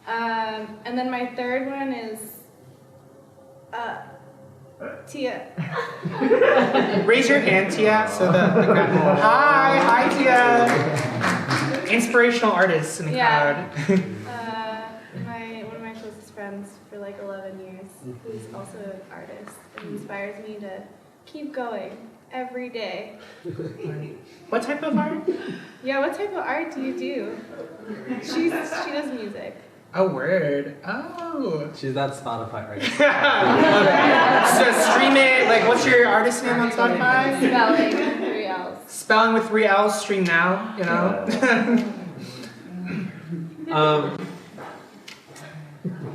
And then my third one is Tia. Raise your hand, Tia, so that the crowd. Hi, Tia. Inspirational artists in the crowd. One of my closest friends for like 11 years, who's also an artist and inspires me to keep going every day. What type of art? Yeah, what type of art do you do? She does music. A word. Oh. She's that Spotify artist. So stream it. Like, what's your artist name on Spotify? Spelling with 3 L's. Spelling with 3 L's. Stream now. You know.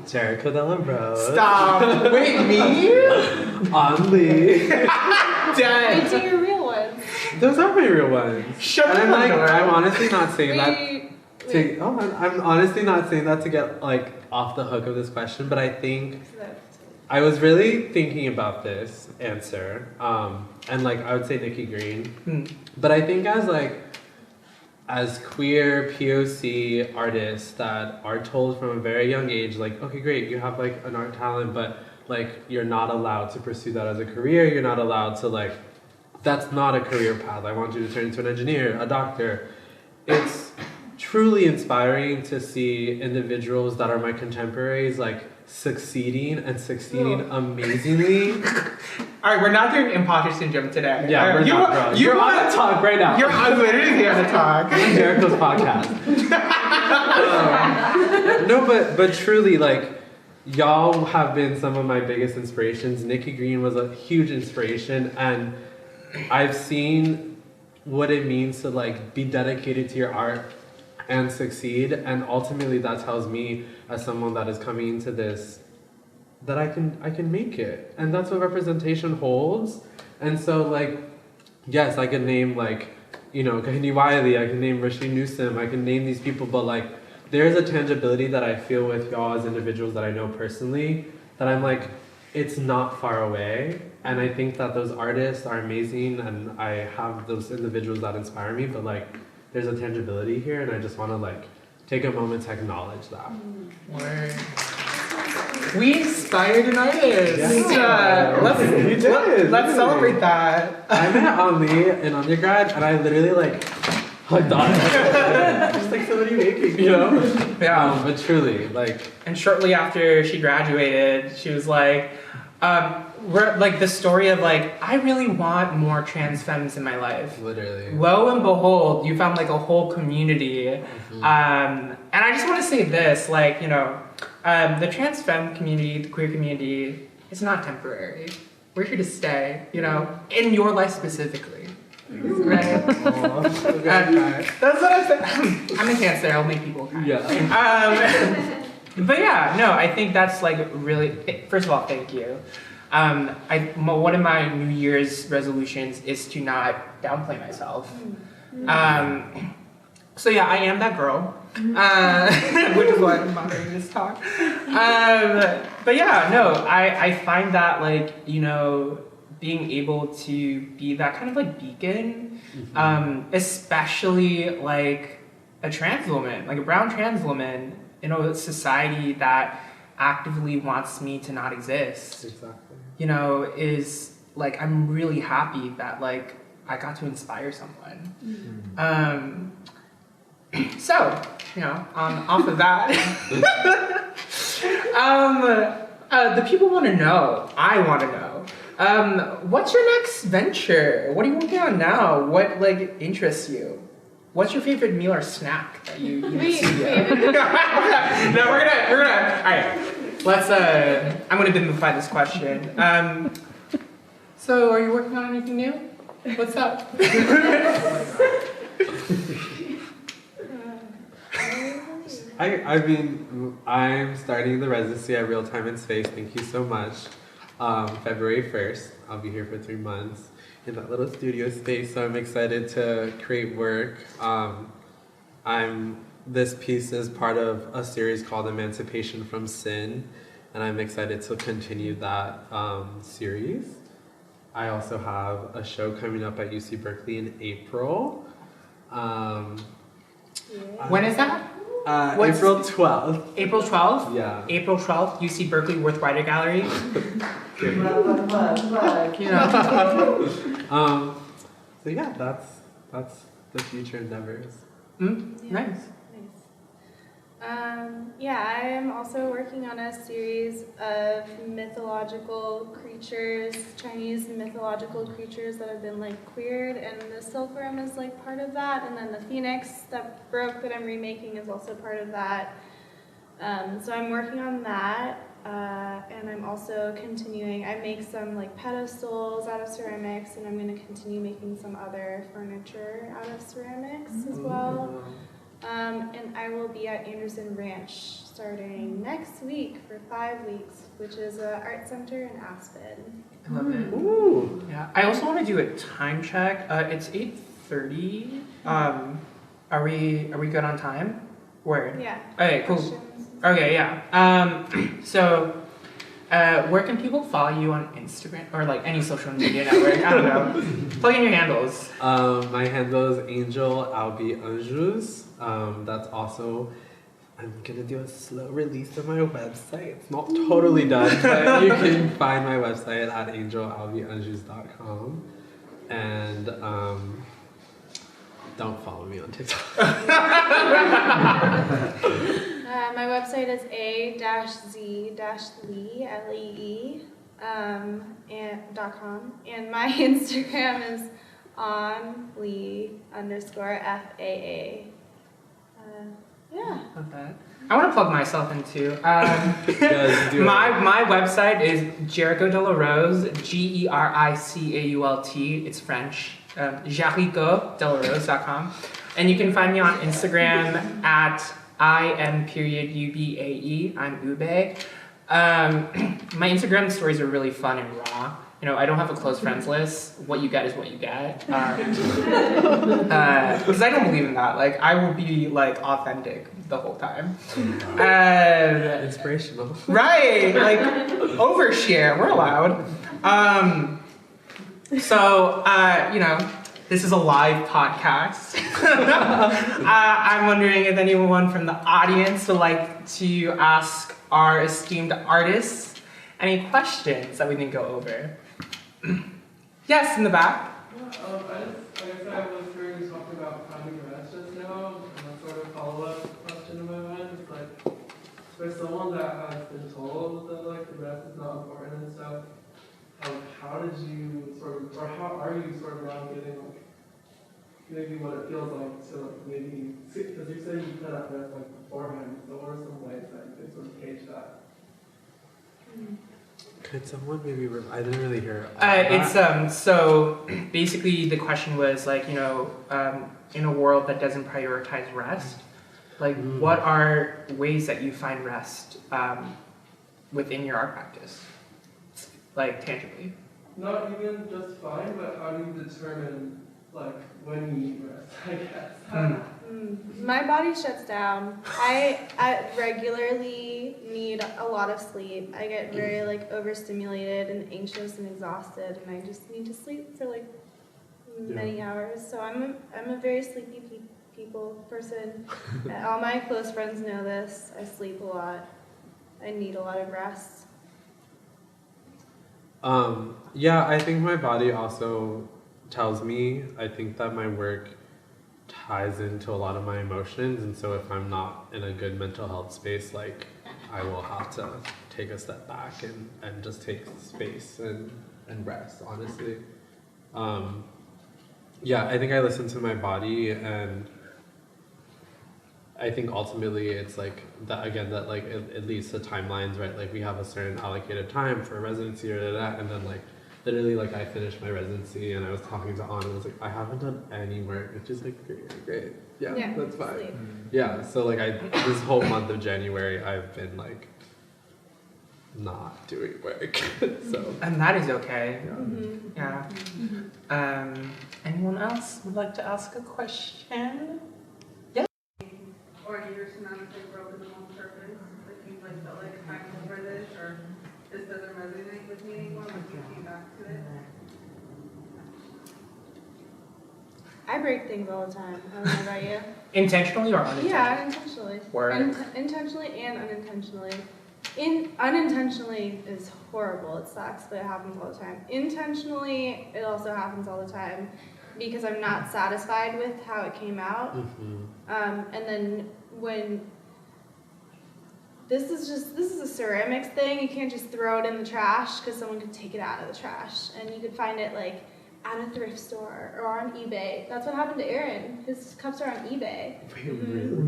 Jericho Delambro. Stop. Wait, me? On Lee. Dead. Wait, do your real ones. Those are my real ones. Shut and the I'm like, door. I'm honestly not saying that. Wait. I'm honestly not saying that to get like off the hook of this question, but I think I was really thinking about this answer, and like I would say Nikki Green, but I think as queer POC artists that are told from a very young age, like, okay, great, you have like an art talent, but like you're not allowed to pursue that as a career. You're not allowed to like, that's not a career path. I want you to turn into an engineer, a doctor. It's truly inspiring to see individuals that are my contemporaries like succeeding amazingly. All right, we're not doing imposter syndrome today. Yeah, we're not. You're on the talk right now. You're literally on the talk. Jericho's podcast. No, but truly, like, y'all have been some of my biggest inspirations. Nikki Green was a huge inspiration, and I've seen what it means to like be dedicated to your art and succeed, and ultimately that tells me as someone that is coming into this that I can make it, and that's what representation holds. And so like, yes, I can name like, you know, Kahini Wiley, I can name Rashid Newsom, I can name these people, but like there's a tangibility that I feel with y'all as individuals that I know personally that I'm like, it's not far away. And I think that those artists are amazing, and I have those individuals that inspire me, but like there's a tangibility here, and I just want to like take a moment to acknowledge that. Word. We inspired an artist. Yeah. Let's celebrate that. I met Ali in undergrad, and I literally like hugged on her. Just like, so what are you making, you know? Yeah. But truly, like. And shortly after she graduated, she was like, we're like the story of like, I really want more trans femmes in my life. Literally. Lo and behold, you found like a whole community. And I just want to say this, like, you know, the trans femme community, the queer community, is not temporary. We're here to stay, you know, in your life specifically. Right? That's what I'm saying. I'm a Cancer, I'll make people cry. Yeah. But yeah, no, I think that's like really, first of all, thank you. One of my New Year's resolutions is to not downplay myself. So yeah, I am that girl, which is why I'm moderating this talk. But yeah, no, I find that like, you know, being able to be that kind of like beacon, especially like a trans woman, like a brown trans woman in a society that actively wants me to not exist. Exactly. You know, is like, I'm really happy that like I got to inspire someone. So, you know, off of that, the people want to know, I want to know, what's your next venture? What are you working on now? What like interests you? What's your favorite meal or snack that you eat? Wait, No, we're gonna, all right, let's, I'm gonna demystify this question. So are you working on anything new? What's up? I mean, I'm starting the residency at Real Time and Space. Thank you so much. February 1st, I'll be here for 3 months in that little studio space. So I'm excited to create work. This piece is part of a series called Emancipation from Sin, and I'm excited to continue that series. I also have a show coming up at UC Berkeley in April. When is that? April 12th. April 12th? Yeah. April 12th, UC Berkeley Worth Writer Gallery. You know. So yeah, that's the future endeavors. Nice. Yeah, I am also working on a series of mythological creatures, Chinese mythological creatures that have been like queered, and the silkworm is like part of that, and then the phoenix that broke that I'm remaking is also part of that. So I'm working on that, and I'm also continuing, I make some like pedestals out of ceramics, and I'm going to continue making some other furniture out of ceramics as well. And I will be at Anderson Ranch starting next week for 5 weeks, which is an art center in Aspen. I love it. Ooh. Yeah. I also want to do a time check. It's 8:30. Are we good on time? Word. Yeah. Okay, cool. Questions? Okay, yeah. So where can people follow you on Instagram or like any social media network? I don't know. Plug in your handles. My handle is Anjos. That's also, I'm gonna do a slow release of my website. It's not totally done, but you can find my website at angelalbianjos.com. And don't follow me on TikTok. My website is a-z-lee, L-E-E, .com, and my Instagram is onlee_FAA. Yeah. Love that. I want to plug myself in too. Yes, do it. My website is Jericho de la Rose, Gericault. It's French. JerichoDelaRose.com. And you can find me on Instagram at IM_UBAE. I'm Ube. My Instagram stories are really fun and raw. You know, I don't have a close friends list. What you get is what you get. Because I don't believe in that. Like, I will be like authentic the whole time. Inspirational. Right, like overshare. We're allowed. So you know, this is a live podcast. I'm wondering if anyone from the audience would like to ask our esteemed artists any questions that we didn't go over. Yes, in the back. I guess I was hearing you talking about finding rest just now, and a sort of follow-up question in my mind is like, for someone that has been told that like the rest is not important and stuff, how did you sort of, or how are you sort of now getting like maybe what it feels like to like maybe, because you said you put that rest like beforehand, so what are some ways that you can sort of gauge that? Could someone maybe, I didn't really hear It's so basically the question was like, you know, in a world that doesn't prioritize rest, like what are ways that you find rest within your art practice, like tangibly? Not even just fine, but how do you determine like when you need rest, I guess. My body shuts down. I regularly need a lot of sleep. I get very like overstimulated and anxious and exhausted, and I just need to sleep for like many hours. So I'm a very sleepy person. All my close friends know this. I sleep a lot. I need a lot of rest. Yeah, I think my body also tells me. I think that my work ties into a lot of my emotions, and so if I'm not in a good mental health space, like I will have to take a step back and just take space and rest, honestly. Yeah, I think I listen to my body, and I think ultimately it's like that again, that like it leads to timelines, right? Like we have a certain allocated time for residency or that, and then like literally like I finished my residency and I was talking to Anna and I was like, I haven't done any work, which is like great. Yeah, that's fine. Sleep. Yeah, so like this whole month of January I've been like not doing work. So And that is okay. yeah. Yeah. Anyone else would like to ask a question? Or years from now, like broken on purpose, like you like felt like I'm over this, or this doesn't resonate with me anymore, like you came back to it. I break things all the time. I don't know about you. Intentionally or unintentionally? Yeah, unintentionally. Word. Intentionally and unintentionally. Unintentionally is horrible. It sucks, but it happens all the time. Intentionally, it also happens all the time because I'm not satisfied with how it came out. And then when this is a ceramics thing, you can't just throw it in the trash because someone could take it out of the trash, and you could find it like at a thrift store or on eBay. That's what happened to Aaron. His cups are on eBay.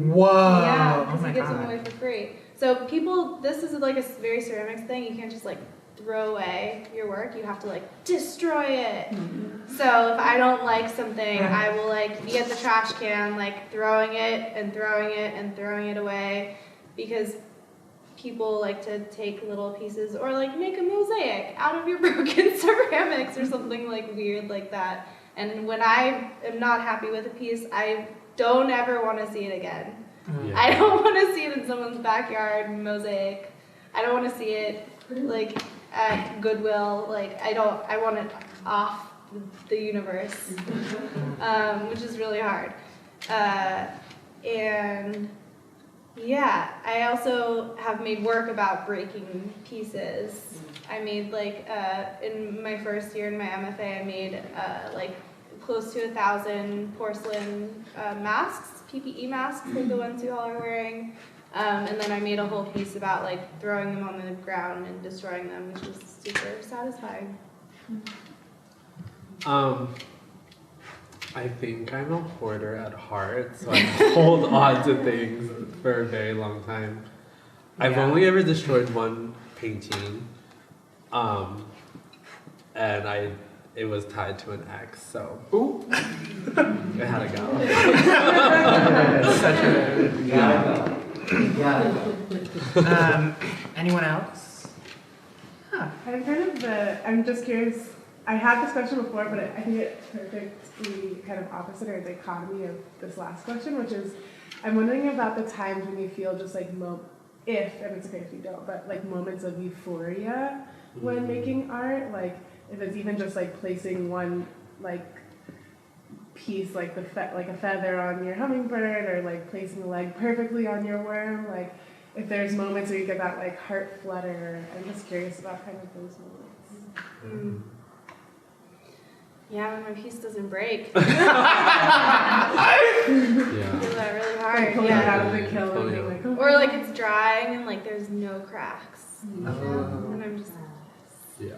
Whoa! Yeah, Oh because my he gives them god. away for free. So people, this is like a very ceramics thing. You can't just like throw away your work. You have to like destroy it. So if I don't like something, I will like be at the trash can, like throwing it and throwing it and throwing it away, because people like to take little pieces or like make a mosaic out of your broken ceramics or something like weird like that. And when I am not happy with a piece, I don't ever want to see it again. Yeah. I don't want to see it in someone's backyard mosaic. I don't want to see it like at Goodwill. Like I want it off the universe, which is really hard. And yeah, I also have made work about breaking pieces. I made like in my first year in my MFA, I made like close to 1,000 porcelain masks, PPE masks, like the ones you all are wearing. And then I made a whole piece about like throwing them on the ground and destroying them, which was super satisfying. I think I'm a hoarder at heart, so I hold on to things for a very long time. I've only ever destroyed one painting, and it was tied to an X, so it had to go. Such a Yeah. Anyone else? I'm just curious. I had this question before, but I think it's perfectly kind of opposite or dichotomy of this last question, which is, I'm wondering about the times when you feel just like, and it's okay if you don't, but like moments of euphoria when making art, like if it's even just like placing one like piece, like like a feather on your hummingbird, or like placing a leg perfectly on your worm, like if there's moments where you get that like heart flutter. I'm just curious about kind of those moments. Yeah, when my piece doesn't break. Yeah. I feel that really hard. Like pulling it out of the kiln and being like, Or like it's drying and like there's no cracks. You know? And I'm just Yeah.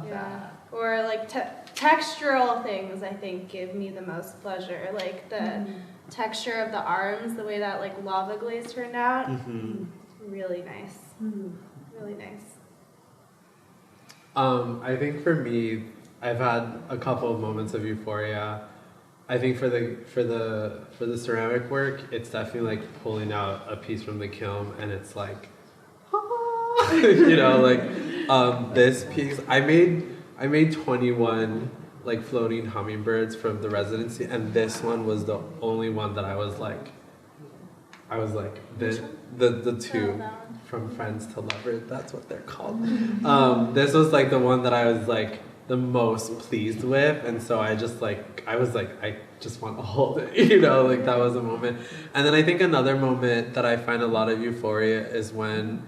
yeah. Or like textural things, I think, give me the most pleasure. Like the texture of the arms, the way that like lava glaze turned out. Really nice. Really nice. I think for me, I've had a couple of moments of euphoria. I think for the ceramic work, it's definitely like pulling out a piece from the kiln, and it's like, you know, like this piece. I made 21 like floating hummingbirds from the residency, and this one was the only one that I was like the two Oh, that one. from Friends to Lovers. That's what they're called. This was like the one that I was like the most pleased with, and so I was like I just want to hold it, you know, like that was a moment. And then I think another moment that I find a lot of euphoria is when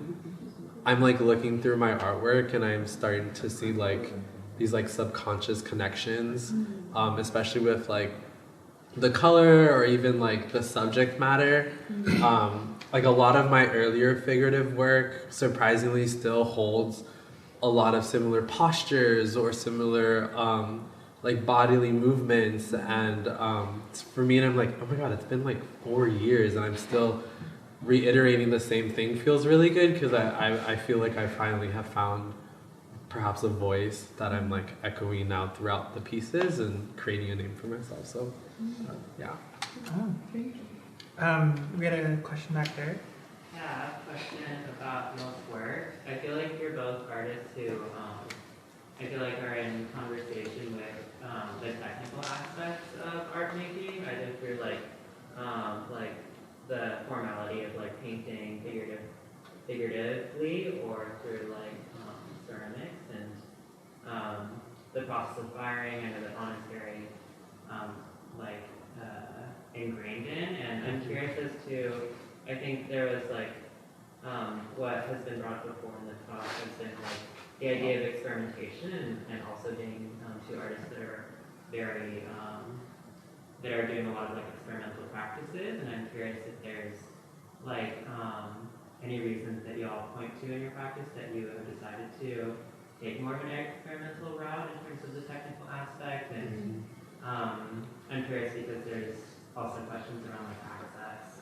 I'm like looking through my artwork and I'm starting to see like these like subconscious connections, especially with like the color or even like the subject matter. Like a lot of my earlier figurative work surprisingly still holds a lot of similar postures or similar like bodily movements, and for me, and I'm like, oh my god, it's been like 4 years and I'm still reiterating the same thing. Feels really good because I feel like I finally have found perhaps a voice that I'm like echoing now throughout the pieces and creating a name for myself. So yeah. Oh, thank you. We had a question back there. Yeah, I have a question about most work. I feel like you're both artists who I feel like are in conversation with the technical aspects of art making, either through like the formality of like painting figuratively or through like ceramics and the process of firing. I know that Anna's very ingrained in, and I'm curious as to, I think there was like what has been brought up before in the talk has been like the idea of experimentation and also being two artists that are very that are doing a lot of like experimental practices, and I'm curious if there's like any reasons that you all point to in your practice that you have decided to take more of an experimental route in terms of the technical aspect, and I'm curious because there's also questions around like access,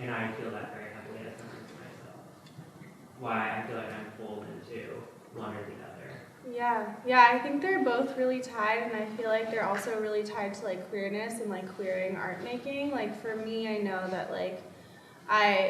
and I feel that very heavily as an artist myself. Why I feel like I'm pulled into one or the other. Yeah, I think they're both really tied, and I feel like they're also really tied to like queerness and like queering art making. Like for me, I know that like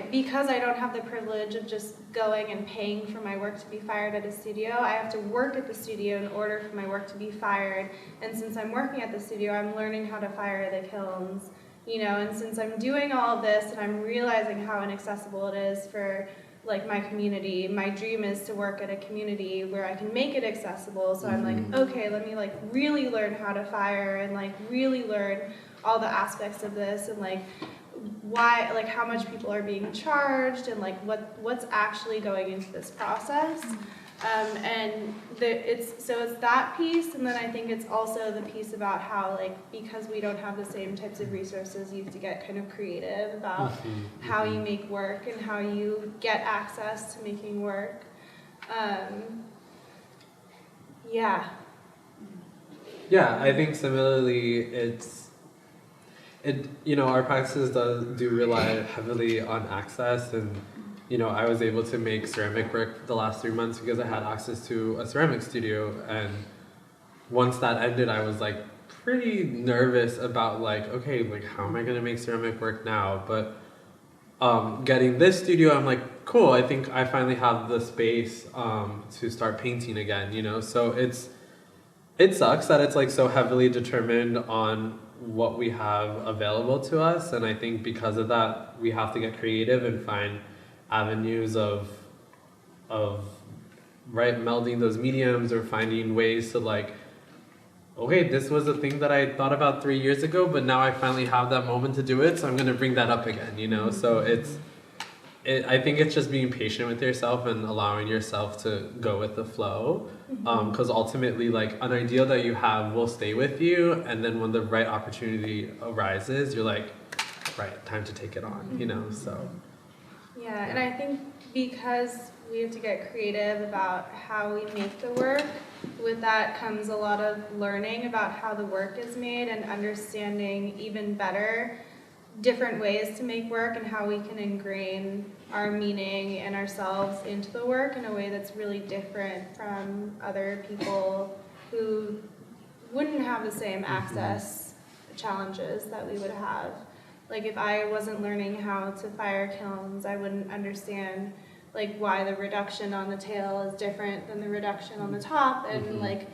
because I don't have the privilege of just going and paying for my work to be fired at a studio, I have to work at the studio in order for my work to be fired. And since I'm working at the studio, I'm learning how to fire the kilns, you know, and since I'm doing all of this and I'm realizing how inaccessible it is for like my community, my dream is to work at a community where I can make it accessible. So I'm like, okay, let me like really learn how to fire and like really learn all the aspects of this, and like why, like how much people are being charged, and like what's actually going into this process. And it's that piece, and then I think it's also the piece about how like because we don't have the same types of resources, you have to get kind of creative about how you make work and how you get access to making work. Yeah, I think similarly our practices do rely heavily on access, and I was able to make ceramic work the last 3 months because I had access to a ceramic studio, and once that ended I was like pretty nervous about like, okay, like how am I going to make ceramic work now? But getting this studio, I'm like, cool, I think I finally have the space to start painting again, so it sucks that it's like so heavily determined on what we have available to us, and I think because of that we have to get creative and find avenues of melding those mediums, or finding ways to like, okay, this was a thing that I thought about 3 years ago, but now I finally have that moment to do it, so I'm going to bring that up again, so I think it's just being patient with yourself and allowing yourself to go with the flow, because ultimately like an ideal that you have will stay with you, and then when the right opportunity arises, you're like, right, time to take it on, so. yeah, and I think because we have to get creative about how we make the work, with that comes a lot of learning about how the work is made and understanding even better different ways to make work and how we can ingrain our meaning and ourselves into the work in a way that's really different from other people who wouldn't have the same access challenges that we would have. Like if I wasn't learning how to fire kilns, I wouldn't understand like why the reduction on the tail is different than the reduction on the top, and like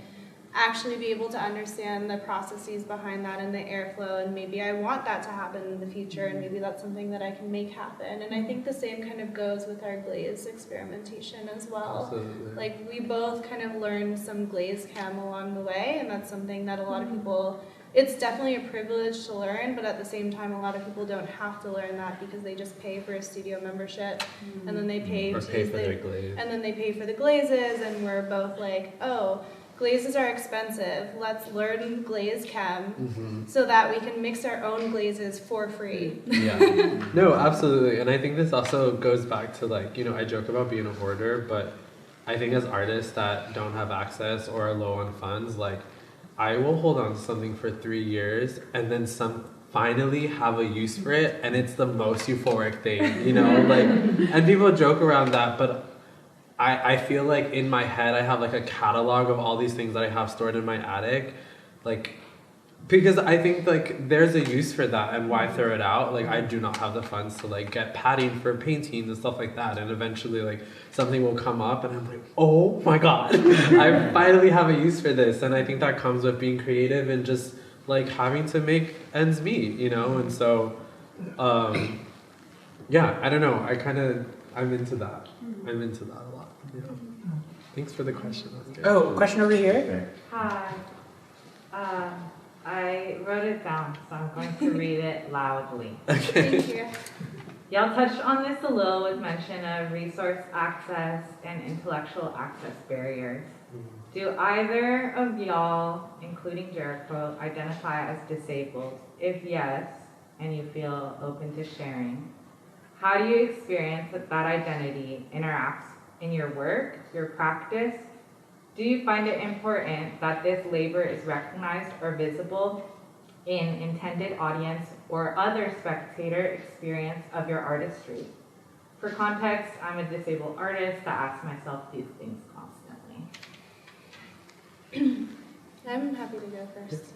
actually be able to understand the processes behind that and the airflow, and maybe I want that to happen in the future, and maybe that's something that I can make happen. And I think the same kind of goes with our glaze experimentation as well. Absolutely. Like, we both kind of learned some glaze chem along the way, and that's something that a lot of people, it's definitely a privilege to learn, but at the same time, a lot of people don't have to learn that because they just pay for a studio membership, and then they pay Or to pay use for their glaze. and then they pay for the glazes, and we're both like, oh, glazes are expensive. Let's learn glaze chem so that we can mix our own glazes for free. Yeah. No, absolutely. And I think this also goes back to, like, you know, I joke about being a hoarder, but I think as artists that don't have access or are low on funds, like, I will hold on to something for 3 years and then finally have a use for it, and it's the most euphoric thing, you know? Like, and people joke around that, but I feel like in my head I have like a catalog of all these things that I have stored in my attic, like, because I think like there's a use for that, and why throw it out? Like, I do not have the funds to like get padding for painting and stuff like that, and eventually like something will come up and I'm like, oh my god, I finally have a use for this. And I think that comes with being creative and just like having to make ends meet, you know? And so yeah, I don't know, I'm into that. I'm into that a lot. Yeah. Thanks for the question. That was good. Oh, question over here. Hi. I wrote it down, so I'm going to read it loudly. Okay. Thank you. Y'all touched on this a little with mention of resource access and intellectual access barriers. Do either of y'all, including Jericho, identify as disabled? If yes, and you feel open to sharing, how do you experience that identity interacts in your work, your practice? Do you find it important that this labor is recognized or visible in intended audience or other spectator experience of your artistry? For context, I'm a disabled artist that asks myself these things constantly. I'm happy to go first.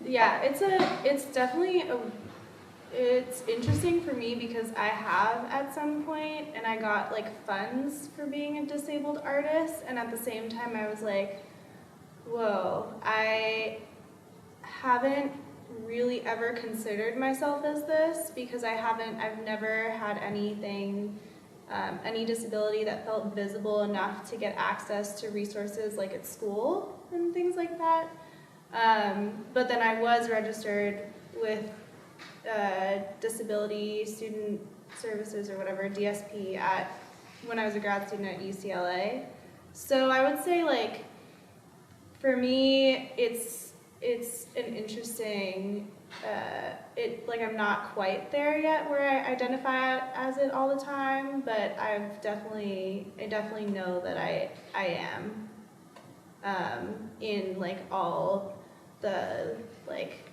Yeah, it's definitely it's interesting for me because I have at some point, and I got like funds for being a disabled artist, and at the same time I was like, whoa, I haven't really ever considered myself as this because I've never had anything, any disability that felt visible enough to get access to resources like at school and things like that. But then I was registered with Disability Student Services or whatever, DSP, when I was a grad student at UCLA. So I would say, like, for me, it's an interesting, I'm not quite there yet where I identify as it all the time, but I definitely know that I am, in like all the like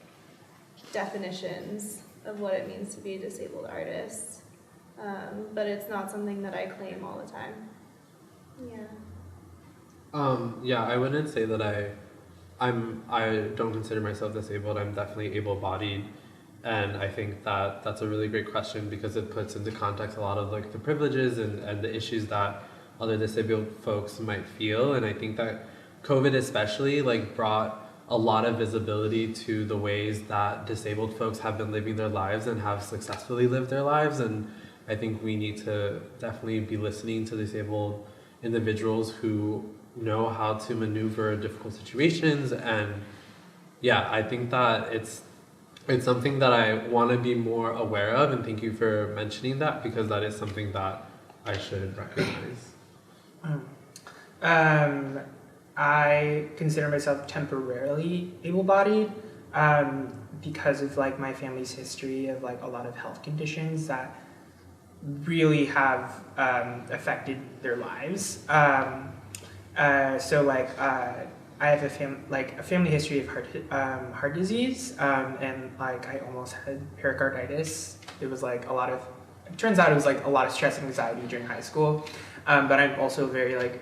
definitions of what it means to be a disabled artist, but it's not something that I claim all the time. Yeah, I wouldn't say that I don't consider myself disabled. I'm definitely able-bodied, and I think that that's a really great question because it puts into context a lot of like the privileges and the issues that other disabled folks might feel. And I think that COVID especially like brought a lot of visibility to the ways that disabled folks have been living their lives and have successfully lived their lives. And I think we need to definitely be listening to disabled individuals who know how to maneuver difficult situations. And yeah, I think that it's something that I want to be more aware of, and thank you for mentioning that because that is something that I should recognize. I consider myself temporarily able-bodied because of like my family's history of like a lot of health conditions that really have affected their lives. So like I have a family history of heart disease, and like I almost had pericarditis. It was like it turns out it was like a lot of stress and anxiety during high school, but I'm also very like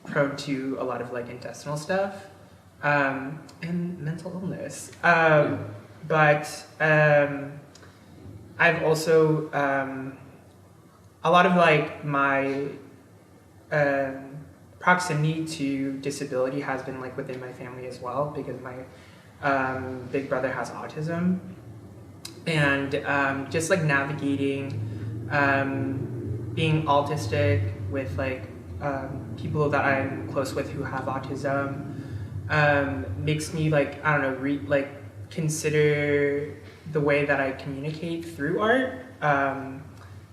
prone to a lot of like intestinal stuff and mental illness. But I've also a lot of like my proximity to disability has been like within my family as well, because my big brother has autism, and just like navigating being autistic with like people that I'm close with who have autism makes me like, I don't know, consider the way that I communicate through art,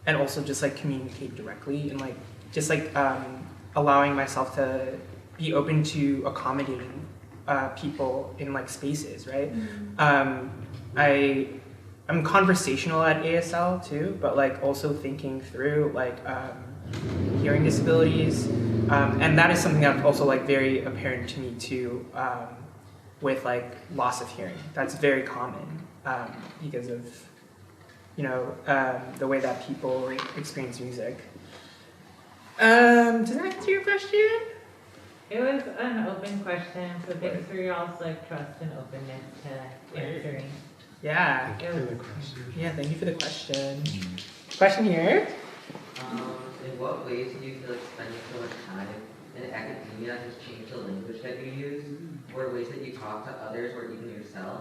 and also just like communicate directly, and like just like allowing myself to be open to accommodating people in like spaces, right? I'm conversational at ASL too, but like also thinking through like hearing disabilities, and that is something that's also like very apparent to me too, with like loss of hearing. That's very common because of the way that people experience music. Does that answer your question? It was an open question, so thanks for y'all's like trust and openness to answering. Yeah. Thank you for the question. Yeah, thank you for the question. Question here. In what ways do you feel like spending so much time in academia has changed the language that you use, or ways that you talk to others, or even yourself?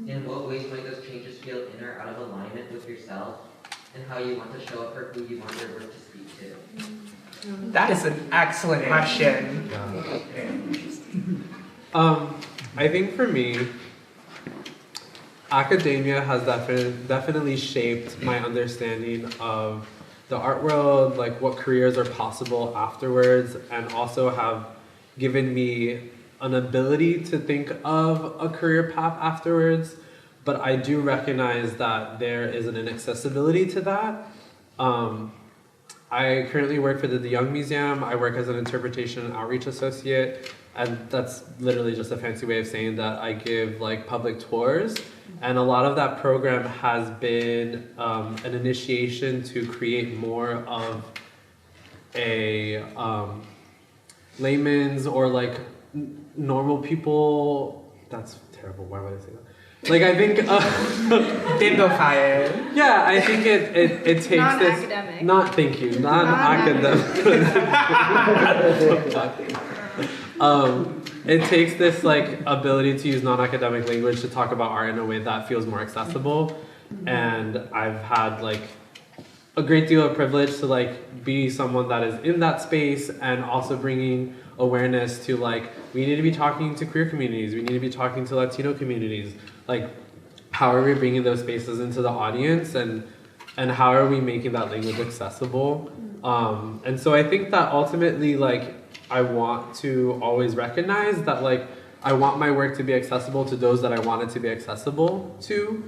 In what ways might those changes feel in or out of alignment with yourself, and how you want to show up for who you want your work to speak to? That is an excellent question. I think for me, academia has definitely shaped my understanding of the art world, like what careers are possible afterwards, and also have given me an ability to think of a career path afterwards. But I do recognize that there is an inaccessibility to that. I currently work for the De Young Museum. I work as an interpretation and outreach associate, and that's literally just a fancy way of saying that I give like public tours. And a lot of that program has been an initiation to create more of a layman's or like normal people. That's terrible. Why would I say that? Like I think Bimbo-fy it. Yeah, I think it takes Non-academic. this. Not thank you. Non-academic. It takes this like ability to use non-academic language to talk about art in a way that feels more accessible, and I've had like a great deal of privilege to like be someone that is in that space, and also bringing awareness to like we need to be talking to queer communities, we need to be talking to Latino communities, like how are we bringing those spaces into the audience, and how are we making that language accessible, and so I think that ultimately like I want to always recognize that like I want my work to be accessible to those that I want it to be accessible to,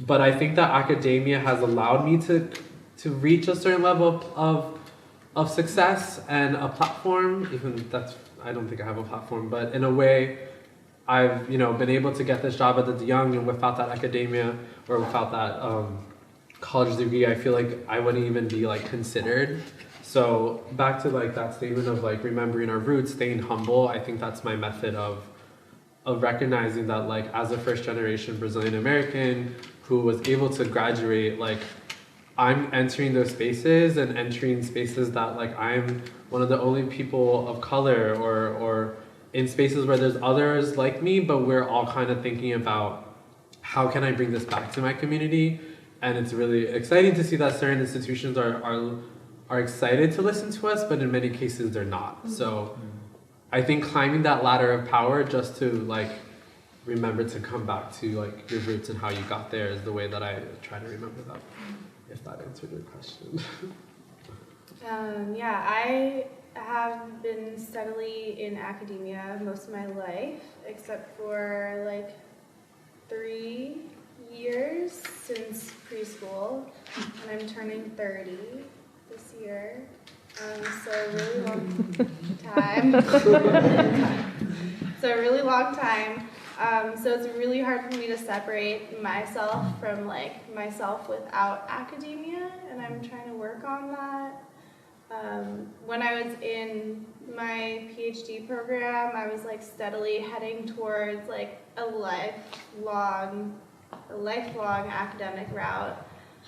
but I think that academia has allowed me to reach a certain level of success and a platform, even that's I don't think I have a platform, but in a way I've been able to get this job at the De Young, and without that academia or without that college degree, I feel like I wouldn't even be like considered. So back to like that statement of like remembering our roots, staying humble, I think that's my method of recognizing that like as a first generation Brazilian American who was able to graduate, like I'm entering those spaces and entering spaces that like I'm one of the only people of color or in spaces where there's others like me, but we're all kind of thinking about how can I bring this back to my community. And it's really exciting to see that certain institutions are excited to listen to us, but in many cases they're not. So I think climbing that ladder of power just to like remember to come back to like your roots and how you got there is the way that I try to remember that, if that answered your question. Yeah, I have been steadily in academia most of my life, except for like 3 years since preschool, and I'm turning 30 this year. So a really long time. So a really long time. So it's really hard for me to separate myself from like myself without academia, and I'm trying to work on that. When I was in my PhD program, I was like steadily heading towards like a lifelong academic route.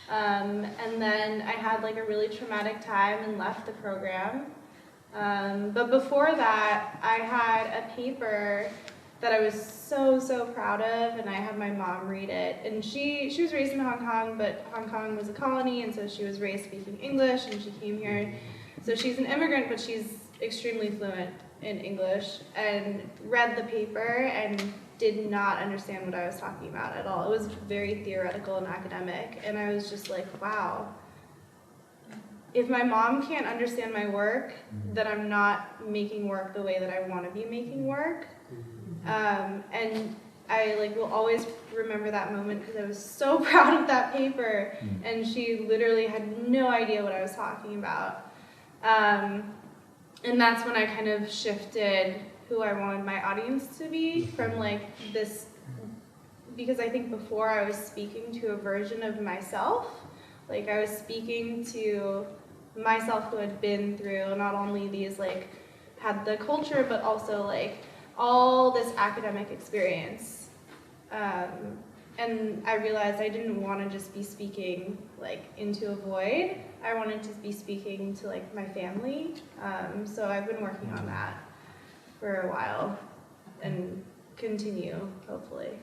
And then I had like a really traumatic time and left the program. But before that, I had a paper that I was so proud of, and I had my mom read it. And she was raised in Hong Kong, but Hong Kong was a colony, and so she was raised speaking English, and she came here. So she's an immigrant, but she's extremely fluent in English, and read the paper and did not understand what I was talking about at all. It was very theoretical and academic, and I was just like, wow. If my mom can't understand my work, then I'm not making work the way that I want to be making work. And I will always remember that moment because I was so proud of that paper, and she literally had no idea what I was talking about. And that's when I kind of shifted who I wanted my audience to be from this, because I think before I was speaking to a version of myself. I was speaking to myself who had been through not only these had the culture, but also all this academic experience. And I realized I didn't want to just be speaking into a void. I wanted to be speaking to my family. So I've been working on that for a while and continue, hopefully.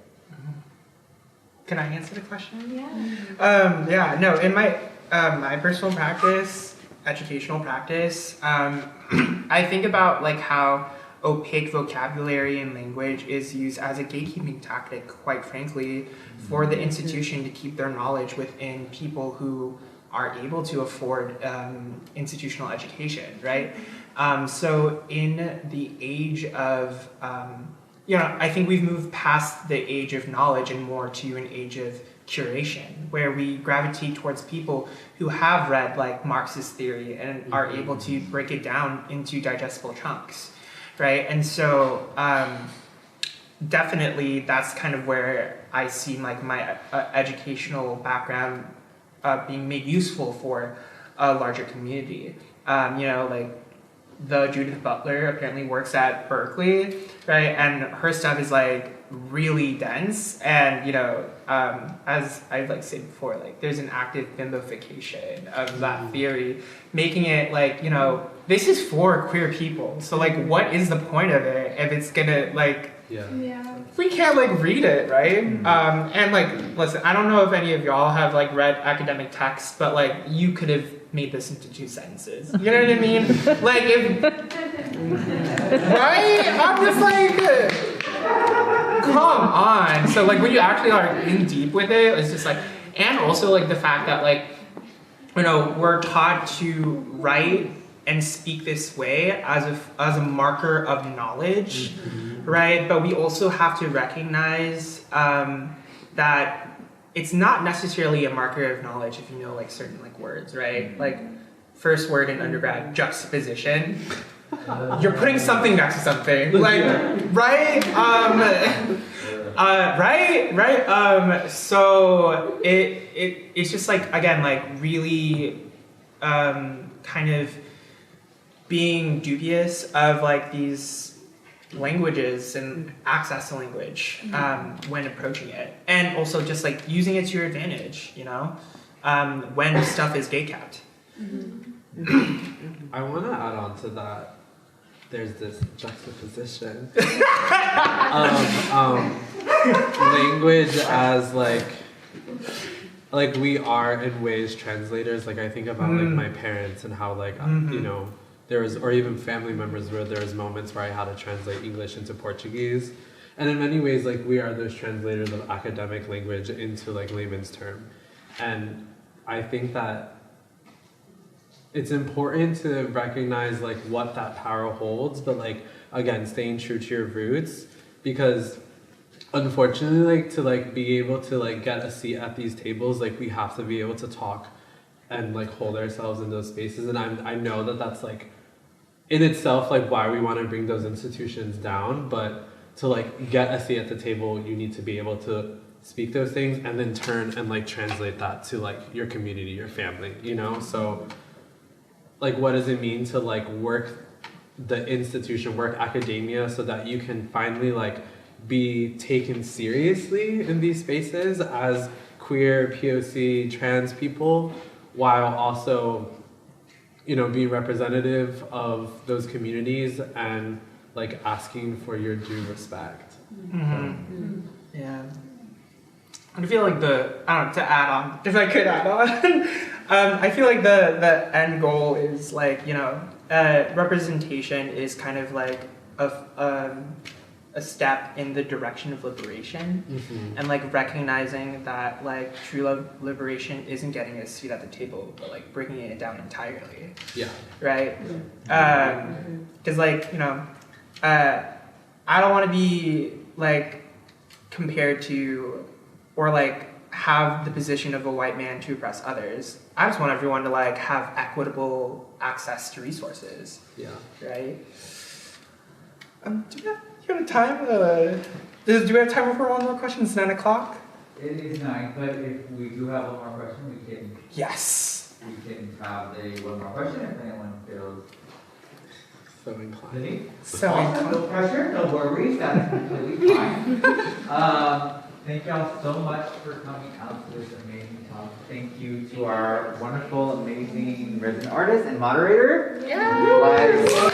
Can I answer the question? Yeah. No, in my my personal practice, educational practice, I think about how opaque vocabulary and language is used as a gatekeeping tactic, quite frankly, for the institution to keep their knowledge within people who are able to afford institutional education, right? So in the age of, I think we've moved past the age of knowledge and more to an age of curation, where we gravitate towards people who have read Marxist theory and are able to break it down into digestible chunks, right? And so definitely that's kind of where I see my educational background being made useful for a larger community. The Judith Butler apparently works at Berkeley, right? And her stuff is really dense, and as I've said before, there's an active bimbofication of that theory, making it this is for queer people. So what is the point of it if it's gonna we can't read it, right? And listen, I don't know if any of y'all have read academic texts, but you could have made this into 2 sentences. You know what I mean? If right? I'm just come on. So when you actually are in deep with it, it's just and also the fact that we're taught to write and speak this way as a marker of knowledge, right? But we also have to recognize that it's not necessarily a marker of knowledge if you know certain words, right? First word in undergrad, juxtaposition. You're putting something next to something, right? Right. So it's just again really kind of being dubious of these languages and access to language when approaching it, and also just using it to your advantage, when stuff is gatekept. I want to add on to that. There's this juxtaposition language as we are in ways translators. I think about my parents and how there was, or even family members where there was moments where I had to translate English into Portuguese, and in many ways we are those translators of academic language into layman's term. And I think that it's important to recognize what that power holds, but again, staying true to your roots, because unfortunately to be able to get a seat at these tables, we have to be able to talk and hold ourselves in those spaces. And I know that that's in itself why we want to bring those institutions down, but to get a seat at the table, you need to be able to speak those things and then turn and translate that to your community, your family, so what does it mean to work the institution, work academia, so that you can finally be taken seriously in these spaces as queer, POC, trans people, while also being representative of those communities and like asking for your due respect. Mm-hmm. Yeah. And I feel like to add on, if I could add on, I feel like the end goal is like, representation is kind of like a step in the direction of liberation, and like recognizing that like true liberation isn't getting a seat at the table, but like breaking it down entirely. Yeah. Right? Because like, I don't want to be like compared to or like have the position of a white man to oppress others. I just want everyone to like have equitable access to resources. Yeah. Right? Do we have time? Do we have time for one more question? It's 9 o'clock. It is 9, but if we do have one more question, we can. Yes. We can have one more question if anyone feels. So inclined. So Awesome. No pressure, no worries. That's completely fine. Thank y'all so much for coming out to this amazing talk. Thank you to our wonderful, amazing resident artist and moderator. Yeah.